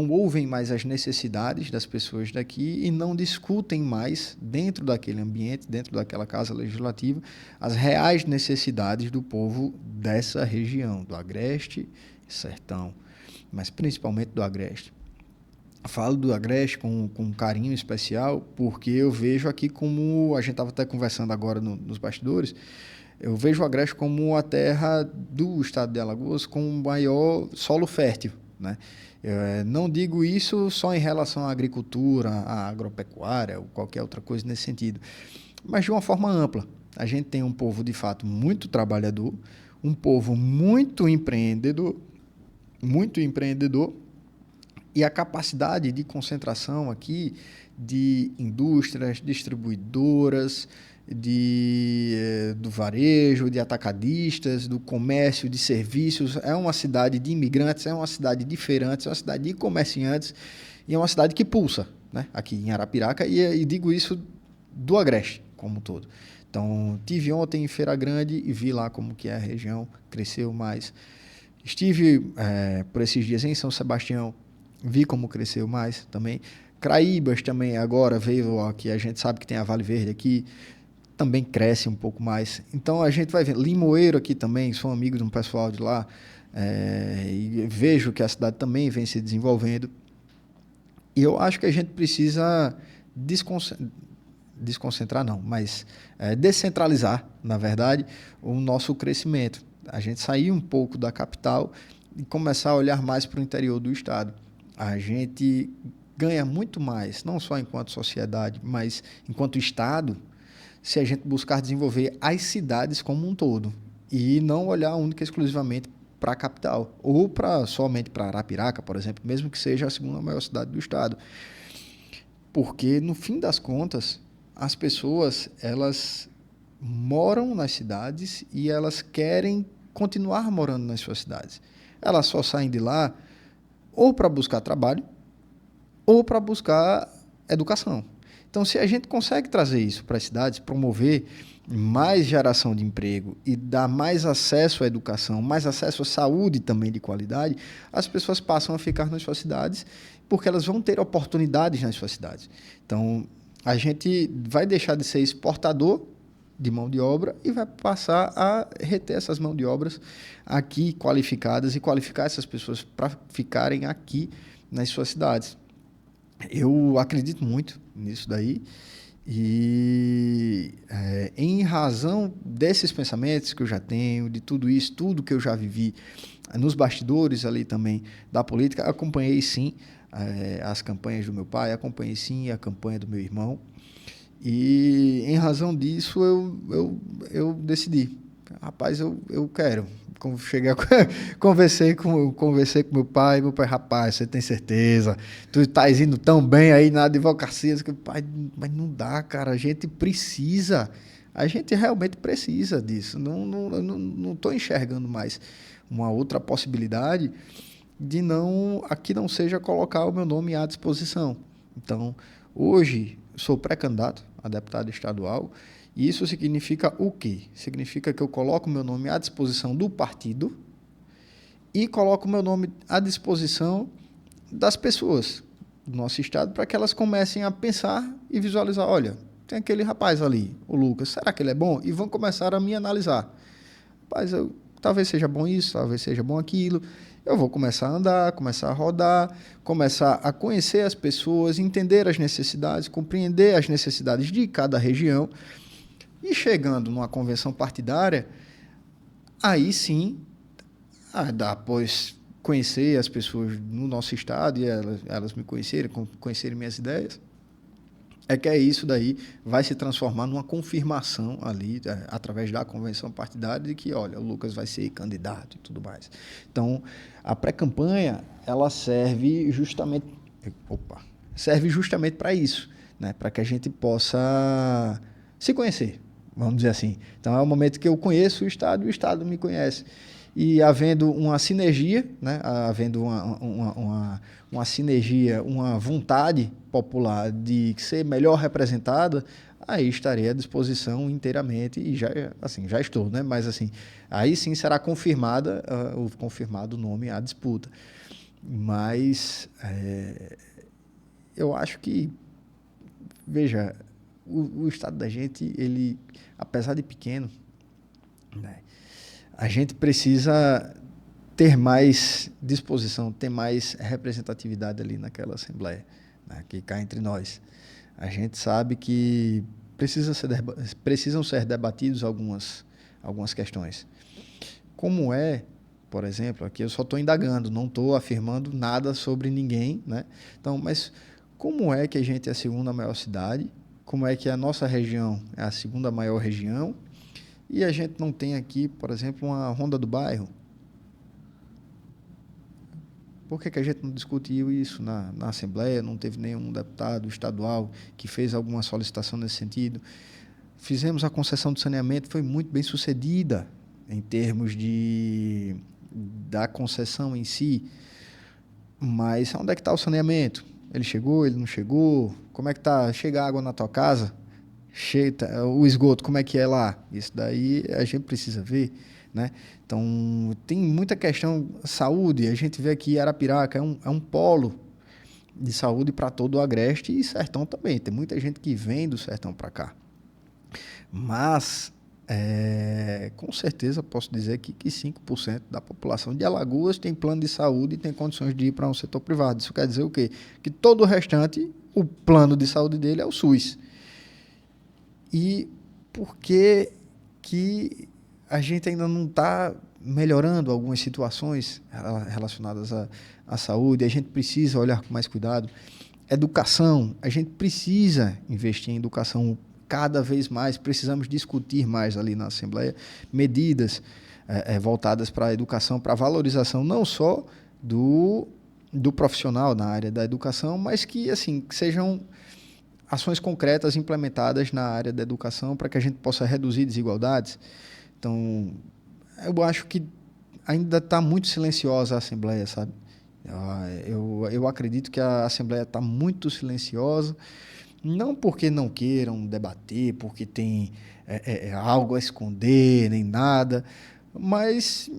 ouvem mais as necessidades das pessoas daqui e não discutem mais, dentro daquele ambiente, dentro daquela casa legislativa, as reais necessidades do povo dessa região, do Agreste e Sertão, mas principalmente do Agreste. Falo do Agreste com um carinho especial, porque eu vejo aqui como, a gente estava até conversando agora nos bastidores, eu vejo o Agreste como a terra do estado de Alagoas com o maior solo fértil, né? Eu não digo isso só em relação à agricultura, à agropecuária ou qualquer outra coisa nesse sentido, mas de uma forma ampla. A gente tem um povo, de fato, muito trabalhador, um povo muito empreendedor, e a capacidade de concentração aqui de indústrias, distribuidoras, do varejo, de atacadistas, do comércio, de serviços. É uma cidade de imigrantes, é uma cidade de feirantes, é uma cidade de comerciantes e é uma cidade que pulsa, né? Aqui em Arapiraca, e digo isso do Agreste como um todo. Então, tive ontem em Feira Grande e vi lá como que é a região, cresceu mais. Estive por esses dias em São Sebastião, vi como cresceu mais também. Craíbas também agora veio aqui, a gente sabe que tem a Vale Verde aqui, também cresce um pouco mais. Então a gente vai ver. Limoeiro aqui também, sou amigo de um pessoal de lá, e vejo que a cidade também vem se desenvolvendo. E eu acho que a gente precisa desconcentrar não, mas descentralizar, na verdade, o nosso crescimento. A gente sair um pouco da capital e começar a olhar mais para o interior do estado. A gente ganha muito mais, não só enquanto sociedade, mas enquanto estado, se a gente buscar desenvolver as cidades como um todo e não olhar única e exclusivamente para a capital ou somente para Arapiraca, por exemplo, mesmo que seja a segunda maior cidade do estado. Porque, no fim das contas, as pessoas, elas moram nas cidades e elas querem continuar morando nas suas cidades. Elas só saem de lá ou para buscar trabalho ou para buscar educação. Então, se a gente consegue trazer isso para as cidades, promover mais geração de emprego e dar mais acesso à educação, mais acesso à saúde também de qualidade, as pessoas passam a ficar nas suas cidades porque elas vão ter oportunidades nas suas cidades. Então, a gente vai deixar de ser exportador de mão de obra e vai passar a reter essas mãos de obras aqui qualificadas e qualificar essas pessoas para ficarem aqui nas suas cidades. Eu acredito muito nisso daí e em razão desses pensamentos que eu já tenho, de tudo isso, tudo que eu já vivi nos bastidores ali também da política, acompanhei sim as campanhas do meu pai, acompanhei sim a campanha do meu irmão e em razão disso eu decidi, rapaz, eu quero. Cheguei conversei com meu pai, rapaz, você tem certeza? Tu estás indo tão bem aí na advocacia, pai, mas não dá, cara, a gente realmente precisa disso. Não estou enxergando mais uma outra possibilidade de aqui não seja colocar o meu nome à disposição. Então, hoje sou pré-candidato a deputado estadual. E isso significa o quê? Significa que eu coloco o meu nome à disposição do partido e coloco o meu nome à disposição das pessoas do nosso estado para que elas comecem a pensar e visualizar, olha, tem aquele rapaz ali, o Lucas, será que ele é bom? E vão começar a me analisar. Rapaz, talvez seja bom isso, talvez seja bom aquilo. Eu vou começar a andar, começar a rodar, começar a conhecer as pessoas, entender as necessidades, compreender as necessidades de cada região. E chegando numa convenção partidária, aí sim, após conhecer as pessoas no nosso estado e elas me conhecerem minhas ideias, é que isso daí vai se transformar numa confirmação ali, através da convenção partidária, de que, olha, o Lucas vai ser candidato e tudo mais. Então, a pré-campanha, ela serve justamente para isso, né? Para que a gente possa se conhecer, vamos dizer assim. Então, é o momento que eu conheço o estado e o estado me conhece. E havendo uma sinergia, né? Havendo uma sinergia, uma vontade popular de ser melhor representada, aí estarei à disposição inteiramente e já estou, né? Mas assim, aí sim será confirmado o nome à disputa. Mas eu acho que, veja, o estado da gente, ele, apesar de pequeno, né, a gente precisa ter mais disposição, ter mais representatividade ali naquela Assembleia, né, que cá entre nós. A gente sabe que precisam ser debatidos algumas questões. Como por exemplo, aqui eu só estou indagando, não estou afirmando nada sobre ninguém, né? Então, mas como é que a gente é a segunda maior cidade? Como é que a nossa região é a segunda maior região? E a gente não tem aqui, por exemplo, uma ronda do bairro. Por que a gente não discutiu isso na Assembleia? Não teve nenhum deputado estadual que fez alguma solicitação nesse sentido. Fizemos a concessão do saneamento, foi muito bem sucedida em termos da concessão em si. Mas onde é que está o saneamento? Ele chegou, ele não chegou? Como é que está? Chega água na tua casa? O esgoto, como é que é lá? Isso daí a gente precisa ver, né? Então, tem muita questão. Saúde, a gente vê aqui Arapiraca é um polo de saúde para todo o Agreste e Sertão também. Tem muita gente que vem do Sertão para cá. Mas, com certeza, posso dizer que 5% da população de Alagoas tem plano de saúde e tem condições de ir para um setor privado. Isso quer dizer o quê? Que todo o restante, o plano de saúde dele é o SUS. E por que a gente ainda não está melhorando algumas situações relacionadas à saúde? A gente precisa olhar com mais cuidado. Educação, a gente precisa investir em educação cada vez mais, precisamos discutir mais ali na Assembleia medidas voltadas para a educação, para a valorização não só do profissional na área da educação, mas que sejam ações concretas implementadas na área da educação para que a gente possa reduzir desigualdades. Então, eu acho que ainda está muito silenciosa a Assembleia, sabe? Eu acredito que a Assembleia está muito silenciosa, não porque não queiram debater, porque tem algo a esconder, nem nada, mas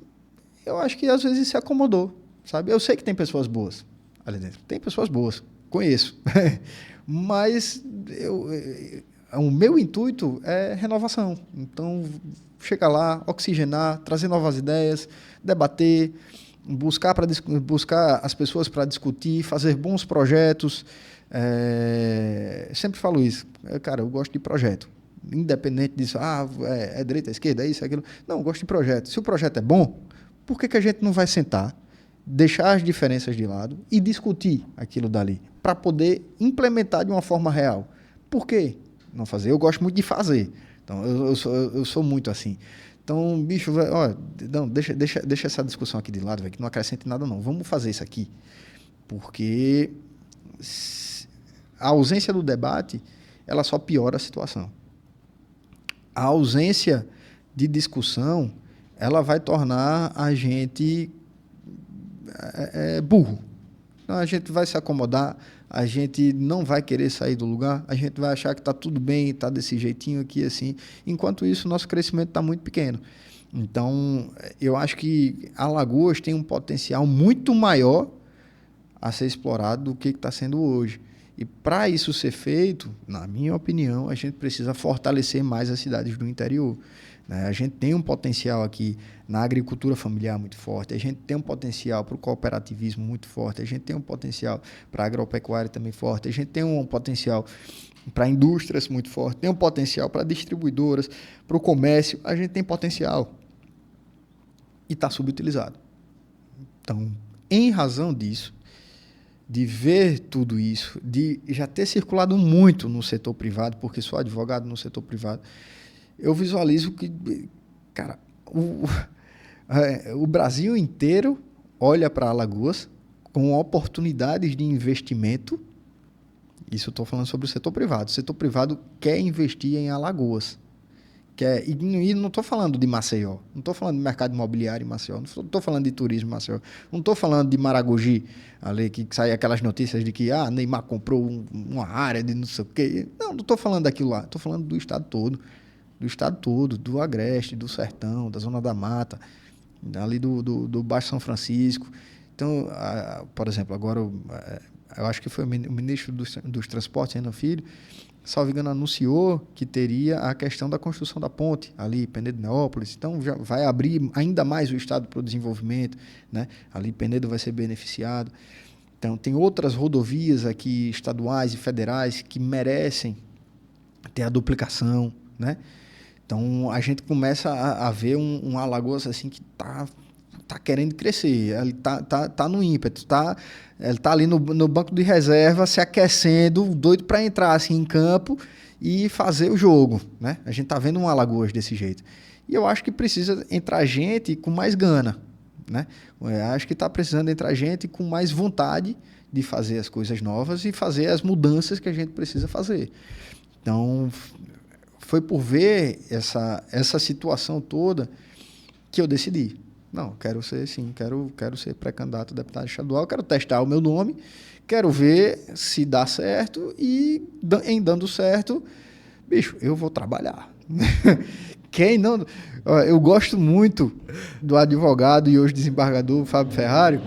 eu acho que às vezes se acomodou, sabe? Eu sei que tem pessoas boas ali dentro, tem pessoas boas, conheço, mas o meu intuito é renovação. Então, chegar lá, oxigenar, trazer novas ideias, debater, buscar as pessoas para discutir, fazer bons projetos. Sempre falo isso. Cara, eu gosto de projeto. Independente disso, é direita, é esquerda, é isso, é aquilo. Não, eu gosto de projeto. Se o projeto é bom, por que a gente não vai sentar, deixar as diferenças de lado e discutir aquilo dali, para poder implementar de uma forma real? Por quê não fazer? Eu gosto muito de fazer. Então, eu sou muito assim. Então, bicho, não, deixa essa discussão aqui de lado, véio, que não acrescenta nada, não. Vamos fazer isso aqui. Porque a ausência do debate, ela só piora a situação. A ausência de discussão, ela vai tornar a gente burro. Então, a gente vai se acomodar, a gente não vai querer sair do lugar, a gente vai achar que está tudo bem, está desse jeitinho aqui, assim. Enquanto isso, o nosso crescimento está muito pequeno. Então, eu acho que Alagoas tem um potencial muito maior a ser explorado do que está sendo hoje. E para isso ser feito, na minha opinião, a gente precisa fortalecer mais as cidades do interior. A gente tem um potencial aqui na agricultura familiar muito forte, a gente tem um potencial para o cooperativismo muito forte, a gente tem um potencial para a agropecuária também forte, a gente tem um potencial para indústrias muito forte, tem um potencial para distribuidoras, para o comércio, a gente tem potencial e está subutilizado. Então, em razão disso, de ver tudo isso, de já ter circulado muito no setor privado, porque sou advogado no setor privado, eu visualizo que, cara, o Brasil inteiro olha para Alagoas com oportunidades de investimento. Isso eu estou falando sobre o setor privado. O setor privado quer investir em Alagoas. E não estou falando de Maceió, não estou falando de mercado imobiliário em Maceió, não estou falando de turismo em Maceió, não estou falando de Maragogi, ali que sai aquelas notícias de que Neymar comprou uma área de não sei o quê. Não estou falando daquilo lá, estou falando do estado todo, do Agreste, do Sertão, da Zona da Mata, ali do Baixo São Francisco. Então, por exemplo, agora eu acho que foi o ministro dos Transportes, Renan Filho, salvo engano, anunciou que teria a questão da construção da ponte ali, Penedo Neópolis. Então, já vai abrir ainda mais o estado para o desenvolvimento, né? Ali, Penedo vai ser beneficiado. Então, tem outras rodovias aqui, estaduais e federais, que merecem ter a duplicação, né? Então, a gente começa a ver um Alagoas assim que tá querendo crescer, ele tá no ímpeto, ele tá ali no banco de reserva, se aquecendo, doido para entrar assim em campo e fazer o jogo, né? A gente tá vendo um Alagoas desse jeito. E eu acho que precisa entrar gente com mais gana. né? Acho que está precisando entrar gente com mais vontade de fazer as coisas novas e fazer as mudanças que a gente precisa fazer. Então, foi por ver essa situação toda que eu decidi. Não, quero ser, sim, quero ser pré-candidato a deputado estadual, quero testar o meu nome, quero ver se dá certo e, em dando certo, bicho, eu vou trabalhar. Quem não... Eu gosto muito do advogado e hoje desembargador Fábio Ferrari,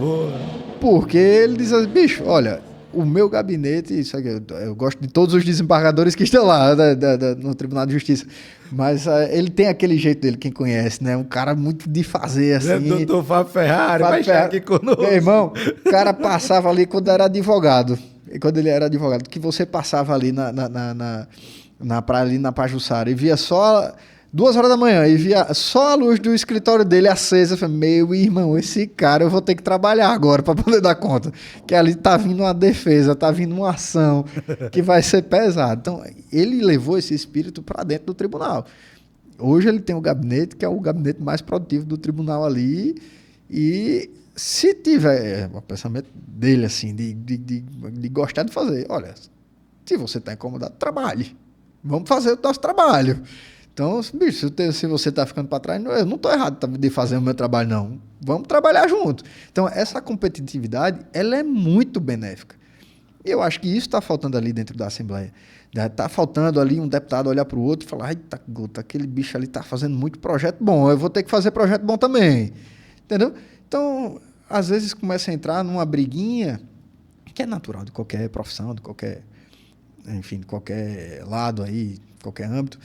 porque ele diz assim, bicho, olha, o meu gabinete, isso aqui, eu gosto de todos os desembargadores que estão lá no Tribunal de Justiça, mas ele tem aquele jeito dele, quem conhece, né? Um cara muito de fazer, assim. Doutor Fábio Ferrari, vai estar aqui conosco. Meu irmão, o cara passava ali quando era advogado, e quando ele era advogado, que você passava ali ali na Pajuçara e via só 2 horas da manhã e via só a luz do escritório dele acesa. Eu falei, meu irmão, esse cara eu vou ter que trabalhar agora para poder dar conta. Que ali tá vindo uma defesa, tá vindo uma ação que vai ser pesada. Então, ele levou esse espírito para dentro do tribunal. Hoje ele tem um gabinete que é o gabinete mais produtivo do tribunal ali. E se tiver o pensamento dele, assim, de gostar de fazer, olha, se você está incomodado, trabalhe. Vamos fazer o nosso trabalho. Então, bicho, se você está ficando para trás, eu não estou errado de fazer o meu trabalho, não. Vamos trabalhar junto. Então, essa competitividade, ela é muito benéfica. E eu acho que isso está faltando ali dentro da Assembleia. Está faltando ali um deputado olhar para o outro e falar, eita, gota, aquele bicho ali está fazendo muito projeto bom, eu vou ter que fazer projeto bom também. Entendeu? Então, às vezes começa a entrar numa briguinha, que é natural de qualquer profissão, de qualquer lado aí, qualquer âmbito,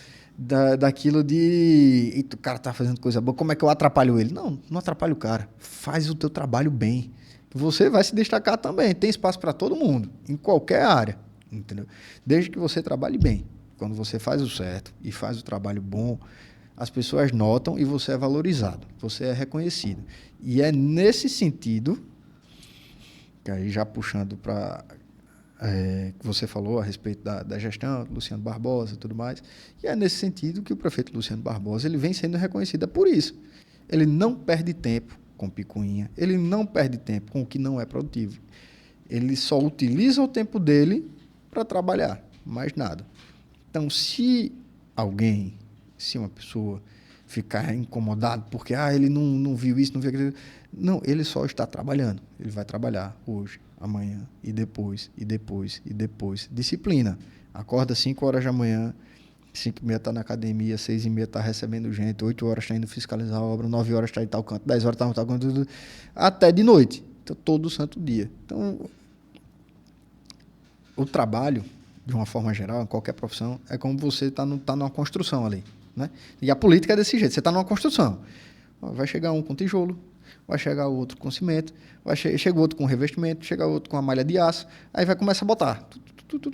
daquilo de... Eita, o cara tá fazendo coisa boa, como é que eu atrapalho ele? Não, não atrapalho o cara. Faz o teu trabalho bem. Você vai se destacar também. Tem espaço para todo mundo, em qualquer área, entendeu? Desde que você trabalhe bem. Quando você faz o certo e faz o trabalho bom, as pessoas notam e você é valorizado, você é reconhecido. E é nesse sentido, que aí já puxando para... que você falou a respeito da gestão, Luciano Barbosa e tudo mais. E é nesse sentido que o prefeito Luciano Barbosa ele vem sendo reconhecido por isso. Ele não perde tempo com picuinha, ele não perde tempo com o que não é produtivo. Ele só utiliza o tempo dele para trabalhar, mais nada. Então, se uma pessoa ficar incomodado porque ele não viu isso, não viu aquilo, não, ele só está trabalhando. Ele vai trabalhar hoje, amanhã, e depois, e depois, e depois. Disciplina. Acorda 5 horas da manhã, 5h30 está na academia, 6h30 está recebendo gente, 8 horas está indo fiscalizar a obra, 9 horas está em tal canto, 10 horas está em tal canto, até de noite. Então, todo santo dia. Então, o trabalho, de uma forma geral, em qualquer profissão, é como você está numa construção ali, né? E a política é desse jeito, você está numa construção. Vai chegar um com tijolo, vai chegar outro com cimento, chega outro com revestimento, chega outro com a malha de aço, aí vai começar a botar.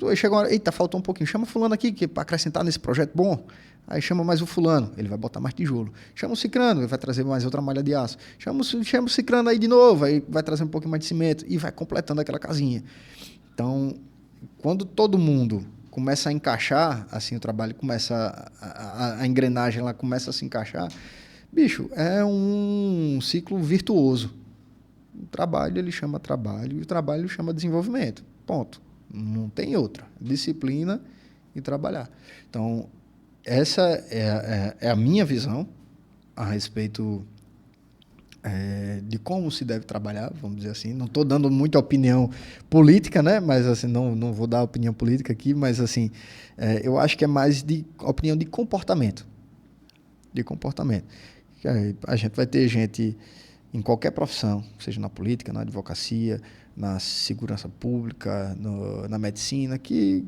Aí chega uma hora, eita, faltou um pouquinho, chama fulano aqui para acrescentar nesse projeto bom. Aí chama mais o fulano, ele vai botar mais tijolo. Chama o cicrano, ele vai trazer mais outra malha de aço. Chama o cicrano aí de novo, aí vai trazer um pouquinho mais de cimento e vai completando aquela casinha. Então, quando todo mundo começa a encaixar, assim, o trabalho começa, a engrenagem lá começa a se encaixar, bicho, é um ciclo virtuoso. O trabalho, ele chama trabalho, e o trabalho chama desenvolvimento. Ponto. Não tem outra. Disciplina e trabalhar. Então, essa é a minha visão a respeito de como se deve trabalhar, vamos dizer assim. Não estou dando muita opinião política, né? Mas, assim, não vou dar opinião política aqui, mas, assim, eu acho que é mais de opinião de comportamento. De comportamento. A gente vai ter gente em qualquer profissão, seja na política, na advocacia, na segurança pública, na medicina, que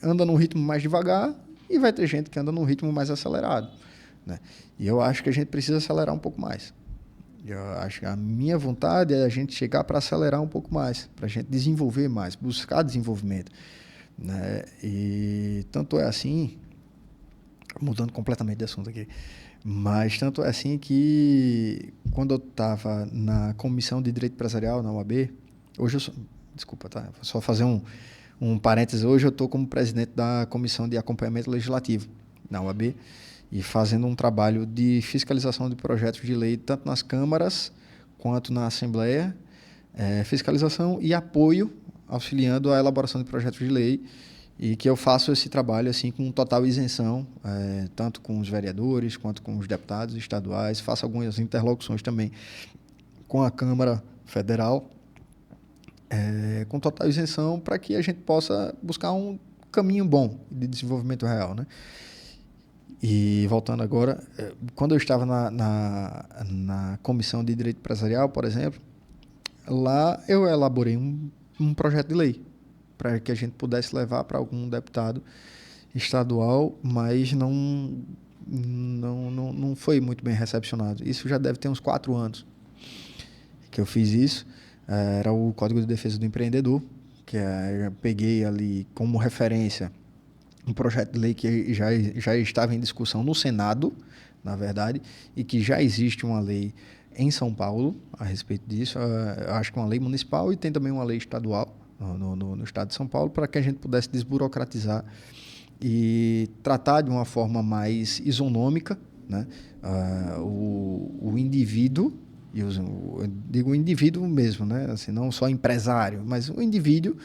anda num ritmo mais devagar e vai ter gente que anda num ritmo mais acelerado, né? E eu acho que a gente precisa acelerar um pouco mais. Eu acho que a minha vontade é a gente chegar para acelerar um pouco mais, para a gente desenvolver mais, buscar desenvolvimento, né? E tanto é assim, mudando completamente de assunto aqui, mas tanto é assim que quando eu estava na Comissão de Direito Empresarial, na UAB, hoje eu sou... Desculpa, tá? Só fazer um parênteses. Hoje eu estou como presidente da Comissão de Acompanhamento Legislativo, na UAB. e fazendo um trabalho de fiscalização de projetos de lei, tanto nas câmaras quanto na Assembleia, fiscalização e apoio, auxiliando a elaboração de projetos de lei, e que eu faço esse trabalho assim com total isenção, tanto com os vereadores quanto com os deputados estaduais, faço algumas interlocuções também com a Câmara Federal, com total isenção, para que a gente possa buscar um caminho bom de desenvolvimento real, né? E voltando agora, quando eu estava na Comissão de Direito Empresarial, por exemplo, lá eu elaborei um projeto de lei para que a gente pudesse levar para algum deputado estadual, mas não foi muito bem recepcionado. Isso já deve ter uns 4 anos que eu fiz isso. Era o Código de Defesa do Empreendedor, que eu peguei ali como referência um projeto de lei que já estava em discussão no Senado, na verdade, e que já existe uma lei em São Paulo a respeito disso. Eu acho que uma lei municipal e tem também uma lei estadual no estado de São Paulo, para que a gente pudesse desburocratizar e tratar de uma forma mais isonômica, né, o indivíduo, eu digo o indivíduo mesmo, né, assim, não só empresário, mas o indivíduo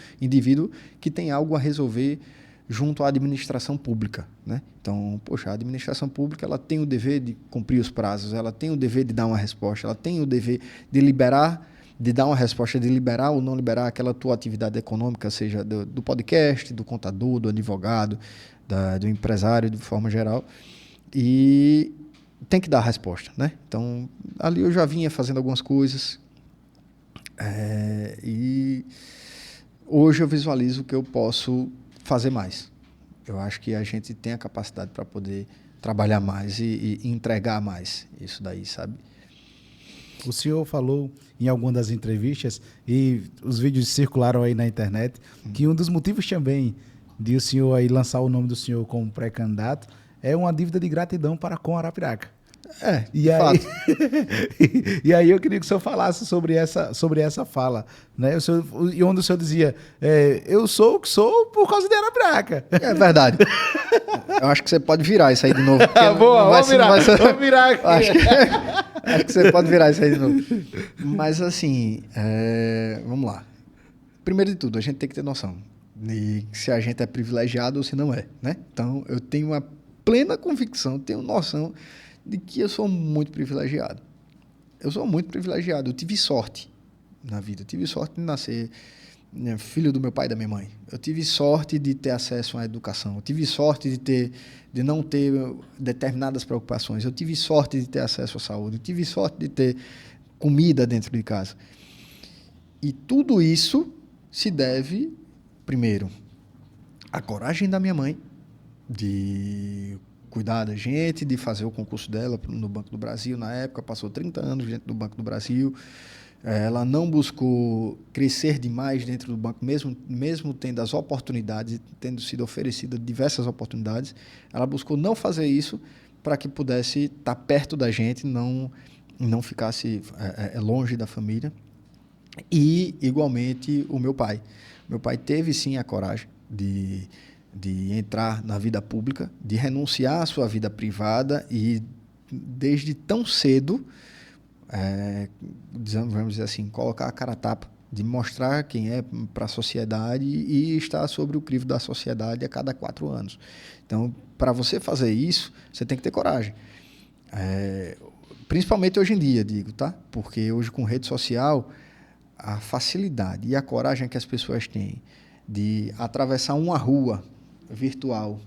que tem algo a resolver junto à administração pública, né? Então, poxa, a administração pública, ela tem o dever de cumprir os prazos, ela tem o dever de dar uma resposta, ela tem o dever de liberar, de dar uma resposta, de liberar ou não liberar aquela tua atividade econômica, seja do podcast, do contador, do advogado, do empresário, de forma geral, e tem que dar a resposta, né? Então, ali eu já vinha fazendo algumas coisas, e hoje eu visualizo que eu posso fazer mais. Eu acho que a gente tem a capacidade para poder trabalhar mais e entregar mais isso daí, sabe? O senhor falou em alguma das entrevistas, e os vídeos circularam aí na internet, que um dos motivos também de o senhor aí lançar o nome do senhor como pré-candidato é uma dívida de gratidão para com Arapiraca. De fato. E aí eu queria que o senhor falasse sobre essa fala, né? E onde o senhor dizia, eu sou o que sou por causa de Arapiraca. É verdade. Eu acho que você pode virar isso aí de novo. Boa, vamos virar aqui. Acho que você pode virar isso aí de novo. Mas assim, vamos lá. Primeiro de tudo, a gente tem que ter noção de se a gente é privilegiado ou se não é, né? Então, eu tenho uma plena convicção, tenho noção de que eu sou muito privilegiado. Eu tive sorte na vida. Eu tive sorte de nascer filho do meu pai e da minha mãe. Eu tive sorte de ter acesso à educação. Eu tive sorte de não ter determinadas preocupações. Eu tive sorte de ter acesso à saúde. Eu tive sorte de ter comida dentro de casa. E tudo isso se deve, primeiro, à coragem da minha mãe de cuidar da gente, de fazer o concurso dela no Banco do Brasil. Na época, passou 30 anos dentro do Banco do Brasil. Ela não buscou crescer demais dentro do banco, mesmo tendo as oportunidades, tendo sido oferecida diversas oportunidades. Ela buscou não fazer isso para que pudesse estar perto da gente, não ficasse longe da família. E, igualmente, o meu pai. Meu pai teve, sim, a coragem de entrar na vida pública, de renunciar à sua vida privada e, desde tão cedo, vamos dizer assim, colocar a cara a tapa, de mostrar quem é para a sociedade e estar sobre o crivo da sociedade a cada 4 anos. Então, para você fazer isso, você tem que ter coragem. Principalmente hoje em dia, digo, tá? Porque hoje, com rede social, a facilidade e a coragem que as pessoas têm de atravessar uma rua virtual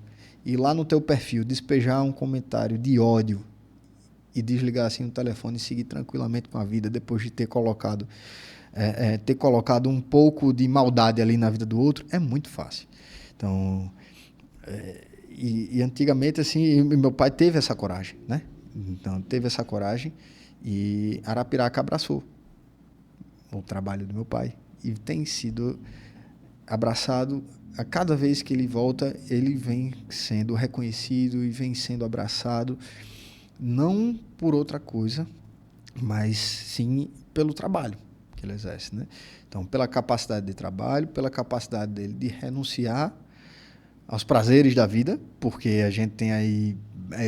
e lá no teu perfil despejar um comentário de ódio e desligar assim o telefone e seguir tranquilamente com a vida depois de ter colocado um pouco de maldade ali na vida do outro, é muito fácil. Então, e antigamente, assim, meu pai teve essa coragem, né? Então, teve essa coragem e Arapiraca abraçou o trabalho do meu pai e tem sido abraçado. A cada vez que ele volta, ele vem sendo reconhecido e vem sendo abraçado, não por outra coisa, mas sim pelo trabalho que ele exerce, né? Então, pela capacidade de trabalho, pela capacidade dele de renunciar aos prazeres da vida, porque a gente tem aí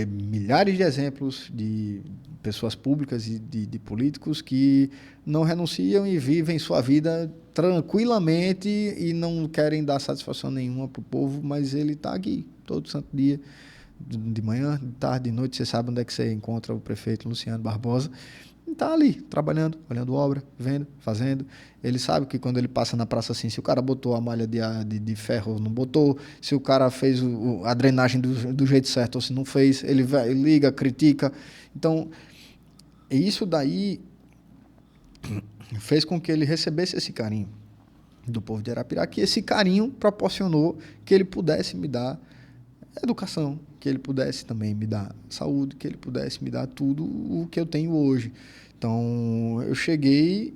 milhares de exemplos de pessoas públicas e de políticos que não renunciam e vivem sua vida tranquilamente e não querem dar satisfação nenhuma para o povo, mas ele está aqui todo santo dia, de manhã, de tarde, de noite. Você sabe onde é que você encontra o prefeito Luciano Barbosa. Está ali, trabalhando, olhando obra, vendo, fazendo. Ele sabe que quando ele passa na praça assim, se o cara botou a malha de ferro ou não botou, se o cara fez a drenagem do jeito certo ou se não fez, ele liga, critica. Então, isso daí fez com que ele recebesse esse carinho do povo de Arapiraca, e esse carinho proporcionou que ele pudesse me dar educação, que ele pudesse também me dar saúde, que ele pudesse me dar tudo o que eu tenho hoje. Então, eu cheguei...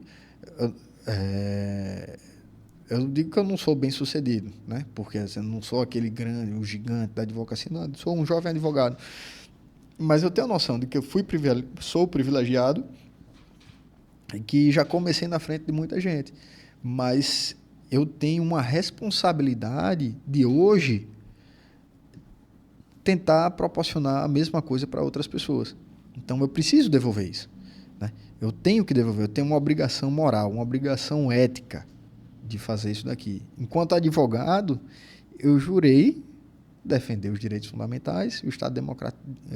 eu digo que eu não sou bem sucedido, né? Porque eu não sou aquele grande, o gigante da advocacia, não, eu sou um jovem advogado. Mas eu tenho a noção de que eu sou privilegiado e que já comecei na frente de muita gente. Mas eu tenho uma responsabilidade de hoje tentar proporcionar a mesma coisa para outras pessoas. Então, eu preciso devolver isso, né? Eu tenho que devolver, eu tenho uma obrigação moral, uma obrigação ética de fazer isso daqui. Enquanto advogado, eu jurei defender os direitos fundamentais e o Estado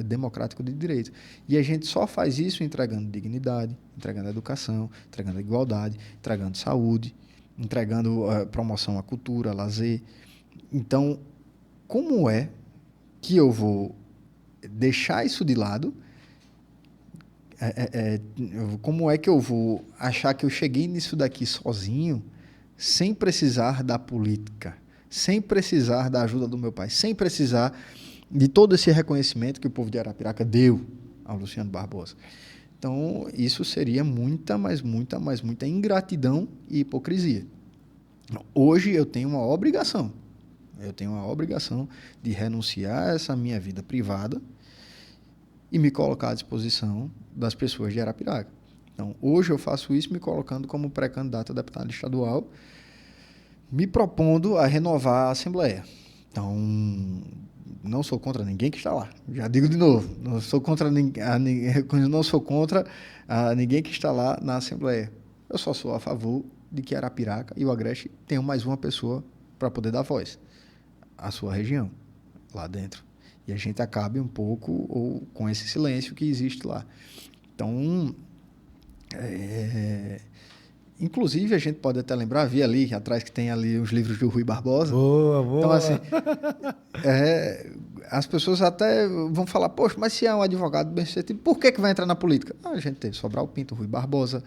democrático de direito. E a gente só faz isso entregando dignidade, entregando educação, entregando igualdade, entregando saúde, entregando promoção à cultura, lazer. Então, como é que eu vou deixar isso de lado? Como é que eu vou achar que eu cheguei nisso daqui sozinho, sem precisar da política, sem precisar da ajuda do meu pai, sem precisar de todo esse reconhecimento que o povo de Arapiraca deu ao Luciano Barbosa? Então, isso seria muita ingratidão e hipocrisia. Hoje eu tenho uma obrigação. Eu tenho a obrigação de renunciar a essa minha vida privada e me colocar à disposição das pessoas de Arapiraca. Então, hoje eu faço isso me colocando como pré-candidato a deputado estadual, me propondo a renovar a Assembleia. Então, não sou contra ninguém que está lá. Já digo de novo, não sou contra ninguém que está lá na Assembleia. Eu só sou a favor de que Arapiraca e o Agreste tenham mais uma pessoa para poder dar voz à sua região, lá dentro. E a gente acabe um pouco com esse silêncio que existe lá. Então, inclusive, a gente pode até lembrar, vi ali atrás que tem ali os livros do Rui Barbosa. Boa, boa. Então, assim, as pessoas até vão falar, poxa, mas se é um advogado bem sucedido, por que vai entrar na política? A gente teve Sobral Pinto, Rui Barbosa,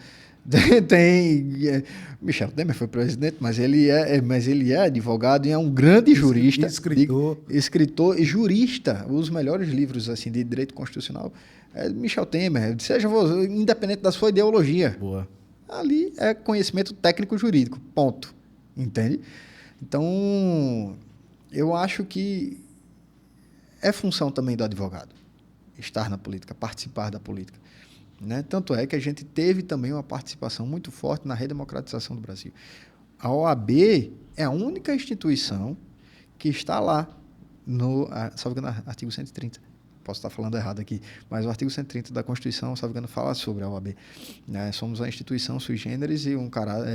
tem Michel Temer foi presidente, mas ele é advogado e é um grande jurista, escritor e jurista. Os melhores livros assim de direito constitucional é Michel Temer, independente da sua ideologia. Boa. Ali é conhecimento técnico jurídico, ponto. Entende? Então, eu acho que é função também do advogado estar na política, participar da política, né? Tanto é que a gente teve também uma participação muito forte na redemocratização do Brasil. A OAB é a única instituição que está lá salvo engano, artigo 130. Posso estar falando errado aqui, mas o artigo 130 da Constituição, salvo engano, fala sobre a OAB. Somos a instituição sui generis e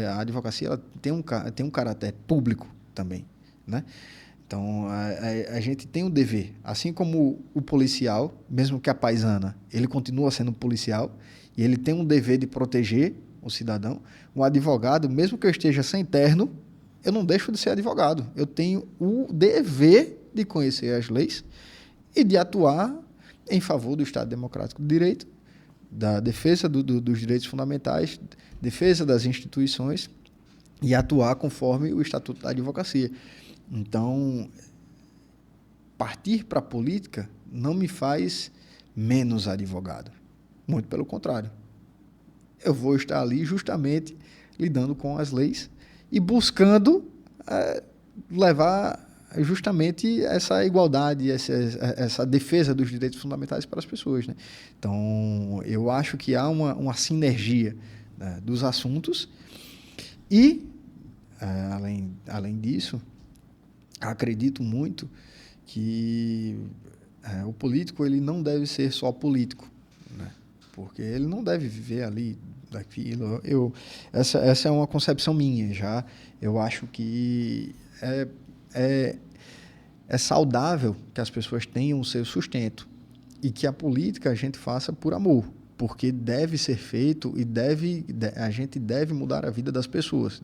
a advocacia ela tem um caráter público também, né? Então, a gente tem um dever, assim como o policial, mesmo que a paisana, ele continua sendo policial e ele tem um dever de proteger o cidadão. O advogado, mesmo que eu esteja sem terno, eu não deixo de ser advogado. Eu tenho o dever de conhecer as leis e de atuar em favor do Estado Democrático de Direito, da defesa dos direitos fundamentais, defesa das instituições e atuar conforme o Estatuto da Advocacia. Então, partir para a política não me faz menos advogado. Muito pelo contrário. Eu vou estar ali justamente lidando com as leis e buscando levar justamente essa igualdade, essa defesa dos direitos fundamentais para as pessoas, né? Então, eu acho que há uma sinergia, né, dos assuntos e, além disso, acredito muito que o político ele não deve ser só político, né? Porque ele não deve viver ali daquilo. Essa é uma concepção minha já. Eu acho que é saudável que as pessoas tenham o seu sustento e que a política a gente faça por amor, porque deve ser feito e a gente deve mudar a vida das pessoas.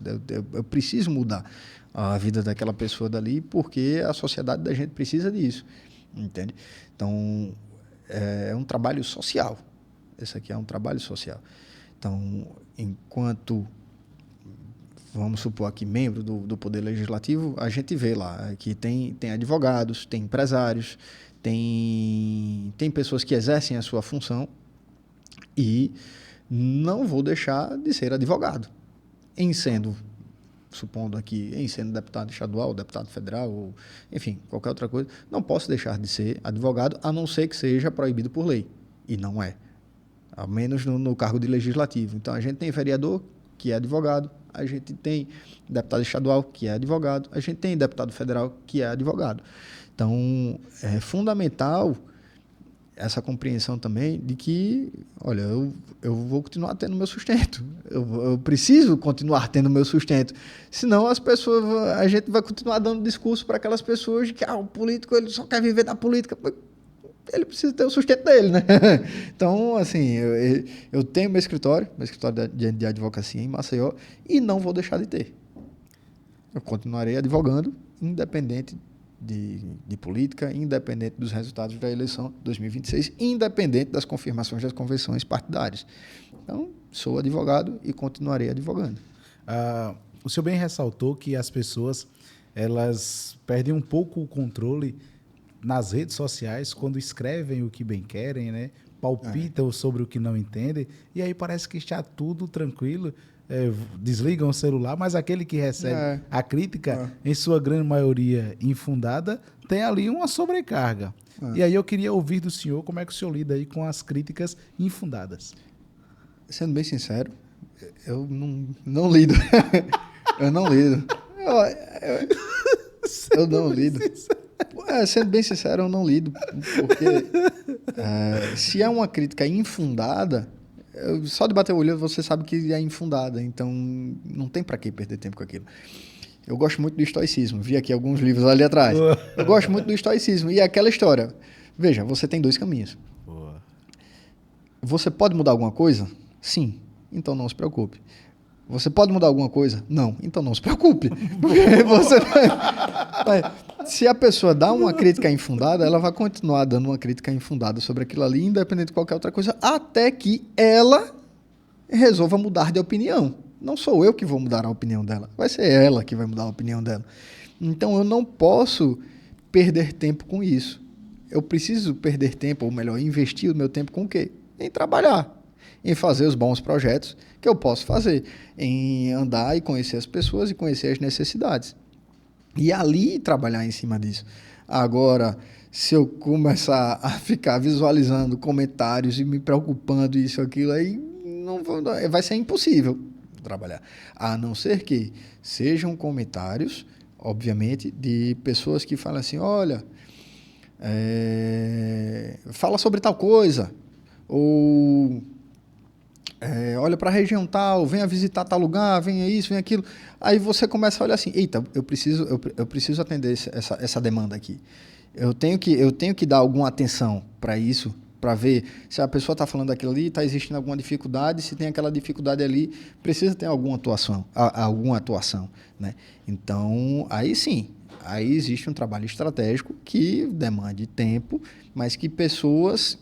Eu preciso mudar a vida daquela pessoa dali porque a sociedade da gente precisa disso, entende? Então, é um trabalho social. Esse aqui é um trabalho social. Então, enquanto, vamos supor aqui, membro do Poder Legislativo, a gente vê lá que tem advogados, tem empresários, tem pessoas que exercem a sua função e não vou deixar de ser advogado. Supondo aqui, em sendo deputado estadual, deputado federal, ou, enfim, qualquer outra coisa, não posso deixar de ser advogado, a não ser que seja proibido por lei. E não é. Ao menos no cargo de legislativo. Então, a gente tem vereador, que é advogado, a gente tem deputado estadual, que é advogado, a gente tem deputado federal, que é advogado. Então, é fundamental essa compreensão também de que, olha, eu vou continuar tendo meu sustento. Eu preciso continuar tendo meu sustento. Senão a gente vai continuar dando discurso para aquelas pessoas de que o político ele só quer viver da política. Ele precisa ter o sustento dele, né? Então, assim, eu tenho meu escritório de advocacia em Maceió e não vou deixar de ter. Eu continuarei advogando, independente de política, independente dos resultados da eleição de 2026, independente das confirmações das convenções partidárias. Então, sou advogado e continuarei advogando. O senhor bem ressaltou que as pessoas elas perdem um pouco o controle nas redes sociais quando escrevem o que bem querem, né? Palpitam sobre o que não entendem, e aí parece que está tudo tranquilo. Desligam o celular, mas aquele que recebe a crítica, em sua grande maioria infundada, tem ali uma sobrecarga. E aí eu queria ouvir do senhor como é que o senhor lida aí com as críticas infundadas. Sendo bem sincero, eu não lido. Eu não lido. Eu não lido. Sendo bem sincero, eu não lido. Porque se é uma crítica infundada, só de bater o olho você sabe que é infundada, então não tem para que perder tempo com aquilo. Eu gosto muito do estoicismo, vi aqui alguns livros ali atrás. Eu gosto muito do estoicismo e é aquela história. Veja, você tem dois caminhos. Você pode mudar alguma coisa? Sim, então não se preocupe. Você pode mudar alguma coisa? Não, então não se preocupe. Se a pessoa dá uma crítica infundada, ela vai continuar dando uma crítica infundada sobre aquilo ali, independente de qualquer outra coisa, até que ela resolva mudar de opinião. Não sou eu que vou mudar a opinião dela, vai ser ela que vai mudar a opinião dela. Então eu não posso perder tempo com isso. Eu preciso perder tempo, ou melhor, investir o meu tempo com o quê? Em trabalhar, em fazer os bons projetos que eu posso fazer, em andar e conhecer as pessoas e conhecer as necessidades. E ali trabalhar em cima disso. Agora, se eu começar a ficar visualizando comentários e me preocupando isso, aquilo, aí vai ser impossível trabalhar. A não ser que sejam comentários, obviamente, de pessoas que falam assim, olha, fala sobre tal coisa, ou olha para a região tal, venha visitar tal lugar, venha isso, venha aquilo. Aí você começa a olhar assim, eita, eu preciso atender essa demanda aqui. Eu tenho que dar alguma atenção para isso, para ver se a pessoa está falando daquilo ali, está existindo alguma dificuldade, se tem aquela dificuldade ali, precisa ter alguma atuação, né? Então, aí sim, aí existe um trabalho estratégico que demande tempo, mas que pessoas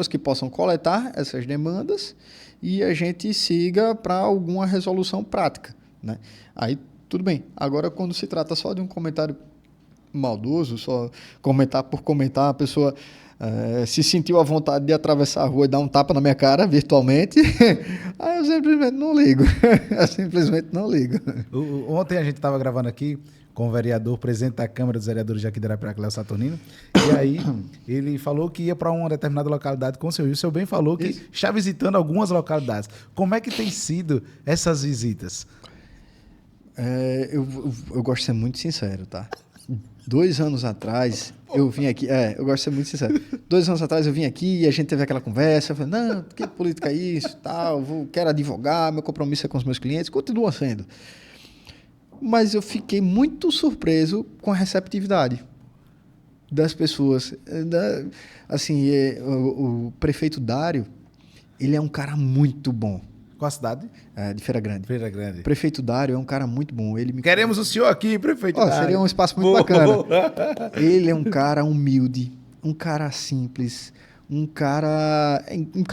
que possam coletar essas demandas e a gente siga para alguma resolução prática, né? Aí, tudo bem. Agora, quando se trata só de um comentário maldoso, só comentar por comentar, a pessoa se sentiu à vontade de atravessar a rua e dar um tapa na minha cara virtualmente, aí eu simplesmente não ligo. Ontem a gente estava gravando aqui com o vereador, presidente da Câmara dos Vereadores de aqui de Arapiraca, Léo Saturnino, e aí ele falou que ia para uma determinada localidade com o senhor, e o senhor bem falou que está visitando algumas localidades. Como é que tem sido essas visitas? Eu gosto de ser muito sincero, tá? 2 anos atrás, eu vim aqui. Eu gosto de ser muito sincero. 2 anos atrás eu vim aqui e a gente teve aquela conversa. Eu falei, não, que política é isso? Tal, quero advogar, meu compromisso é com os meus clientes. Continua sendo. Mas eu fiquei muito surpreso com a receptividade das pessoas. Assim, o prefeito Dário, ele é um cara muito bom. Qual a cidade? De Feira Grande. Feira Grande. O prefeito Dário é um cara muito bom. Queremos o senhor aqui, prefeito Dário. Seria um espaço muito bacana. Ele é um cara humilde, um cara simples, um cara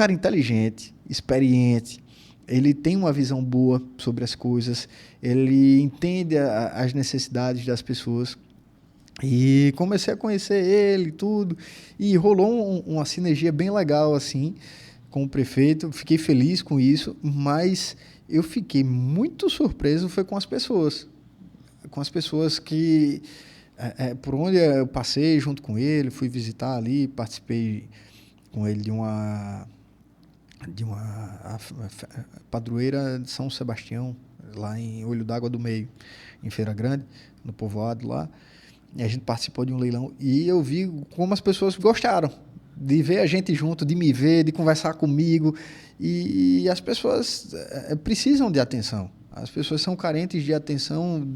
inteligente, experiente. Ele tem uma visão boa sobre as coisas, ele entende as necessidades das pessoas. E comecei a conhecer ele e tudo, e rolou uma sinergia bem legal assim com o prefeito. Fiquei feliz com isso, mas eu fiquei muito surpreso foi com as pessoas que por onde eu passei junto com ele, fui visitar ali, participei com ele de uma padroeira de São Sebastião, lá em Olho d'Água do Meio, em Feira Grande, no povoado lá. E a gente participou de um leilão e eu vi como as pessoas gostaram de ver a gente junto, de me ver, de conversar comigo. E as pessoas precisam de atenção. As pessoas são carentes de atenção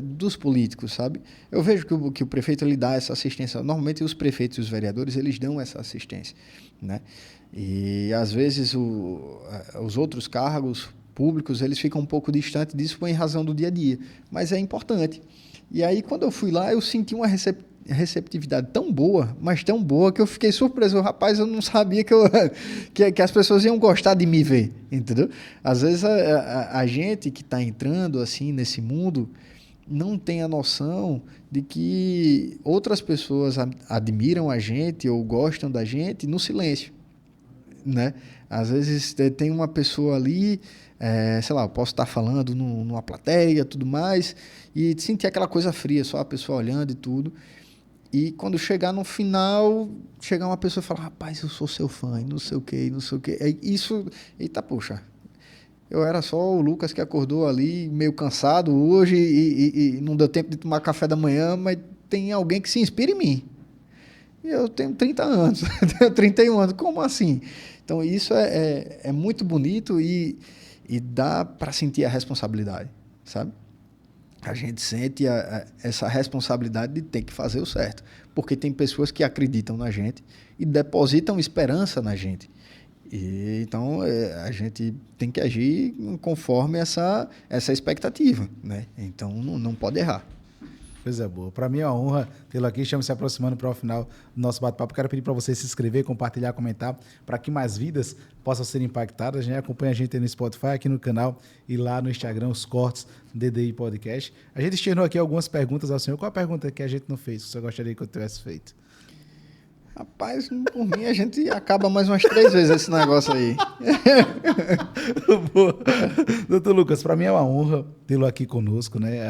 dos políticos, sabe? Eu vejo que o prefeito ele dá essa assistência. Normalmente os prefeitos e os vereadores eles dão essa assistência, né? E às vezes os outros cargos públicos eles ficam um pouco distantes disso em razão do dia a dia, mas é importante. E aí quando eu fui lá eu senti uma receptividade tão boa, mas tão boa que eu fiquei surpreso. Rapaz, eu não sabia que as pessoas iam gostar de me ver, entendeu? Às vezes a gente que está entrando assim nesse mundo não tem a noção de que outras pessoas admiram a gente ou gostam da gente no silêncio, né? Às vezes tem uma pessoa ali, sei lá, eu posso estar falando numa plateia, tudo mais, e sentir aquela coisa fria, só a pessoa olhando e tudo. E quando chegar no final, chegar uma pessoa e falar, rapaz, eu sou seu fã, e não sei o quê, não sei o quê. Isso, eita, poxa, eu era só o Lucas que acordou ali meio cansado hoje e não deu tempo de tomar café da manhã, mas tem alguém que se inspira em mim. E eu tenho 30 anos, tenho 31 anos, como assim? Então isso é muito bonito e dá para sentir a responsabilidade, sabe? A gente sente essa responsabilidade de ter que fazer o certo, porque tem pessoas que acreditam na gente e depositam esperança na gente. E, então, a gente tem que agir conforme essa expectativa, né? Então, não pode errar. Coisa boa. Para mim é uma honra tê-lo aqui. Estamos se aproximando para o final do nosso bate-papo. Quero pedir para você se inscrever, compartilhar, comentar, para que mais vidas possam ser impactadas. A gente acompanha a gente aí no Spotify, aqui no canal e lá no Instagram, os cortes DDI Podcast. A gente externou aqui algumas perguntas ao senhor. Qual a pergunta que a gente não fez, que você gostaria que eu tivesse feito? Rapaz, por mim a gente acaba mais umas 3 vezes esse negócio aí. Boa. Doutor Lucas, para mim é uma honra tê-lo aqui conosco, né?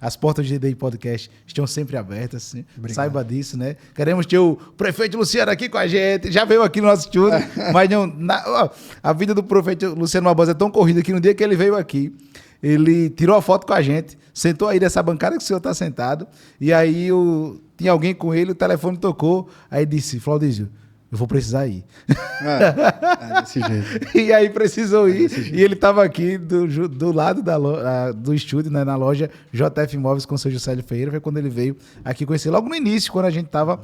As portas do DDI Podcast estão sempre abertas, né? Saiba disso, né? Queremos ter o prefeito Luciano aqui com a gente, já veio aqui no nosso estúdio, mas a vida do prefeito Luciano Barbosa é tão corrida que no dia que ele veio aqui, ele tirou a foto com a gente, sentou aí nessa bancada que o senhor está sentado, e aí tinha alguém com ele, o telefone tocou, aí disse, Flaudísio, eu vou precisar ir. Desse jeito. E aí precisou ir, e ele estava aqui do lado do estúdio, né, na loja JF Imóveis com o seu Juscelio Ferreira, foi quando ele veio aqui conhecer, logo no início, quando a gente estava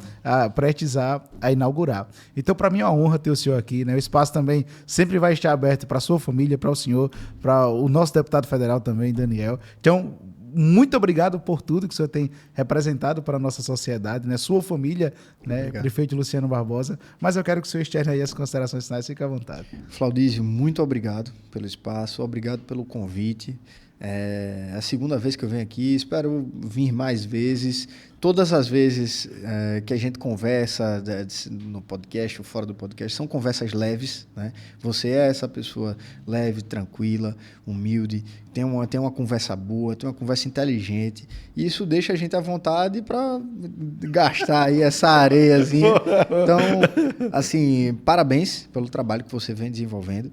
prestes a inaugurar. Então, para mim é uma honra ter o senhor aqui, né? O espaço também sempre vai estar aberto para a sua família, para o senhor, para o nosso deputado federal também, Daniel. Então, muito obrigado por tudo que o senhor tem representado para a nossa sociedade, né? Sua família, né? Prefeito Luciano Barbosa. Mas eu quero que o senhor externe aí as considerações finais, fique à vontade. Flaudísio, muito obrigado pelo espaço, obrigado pelo convite. É a segunda vez que eu venho aqui, espero vir mais vezes. Todas as vezes que a gente conversa no podcast ou fora do podcast, são conversas leves, né? Você é essa pessoa leve, tranquila, humilde, tem uma conversa boa, tem uma conversa inteligente. E isso deixa a gente à vontade para gastar aí essa areiazinha. Então, assim, parabéns pelo trabalho que você vem desenvolvendo.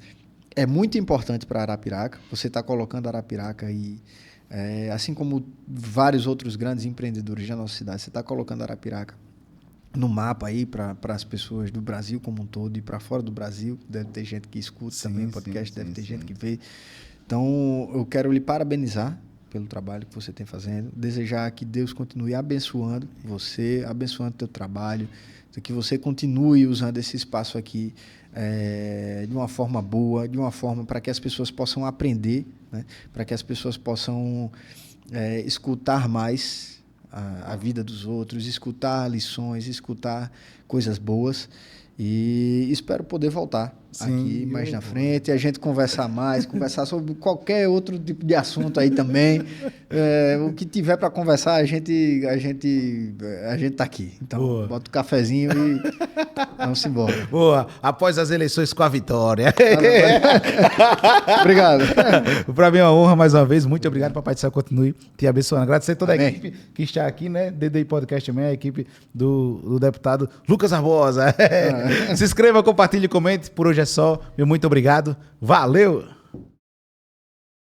É muito importante para Arapiraca. Você está colocando Arapiraca aí Assim como vários outros grandes empreendedores da nossa cidade, você está colocando Arapiraca no mapa aí para as pessoas do Brasil como um todo e para fora do Brasil. Deve ter gente que escuta também o podcast, deve ter gente que vê. Então, eu quero lhe parabenizar pelo trabalho que você tem fazendo, desejar que Deus continue abençoando você, abençoando o teu trabalho, que você continue usando esse espaço aqui de uma forma boa, de uma forma para que as pessoas possam aprender, né? Para que as pessoas possam escutar mais a vida dos outros, escutar lições, escutar coisas boas, e espero poder voltar aqui mais na frente, a gente conversar mais, conversar sobre qualquer outro tipo de assunto aí também. O que tiver para conversar, a gente tá aqui. Então, boa. Bota o cafezinho e vamos embora. Boa, após as eleições com a vitória. Obrigado. Para mim é uma honra mais uma vez. Muito obrigado, Papai do Céu, continue te abençoando. Agradecer a toda a Amém. equipe que está aqui, né? DDI Podcast também, a equipe do deputado Lucas Barbosa. Se inscreva, compartilhe, comente. Por hoje é só. Meu muito obrigado. Valeu!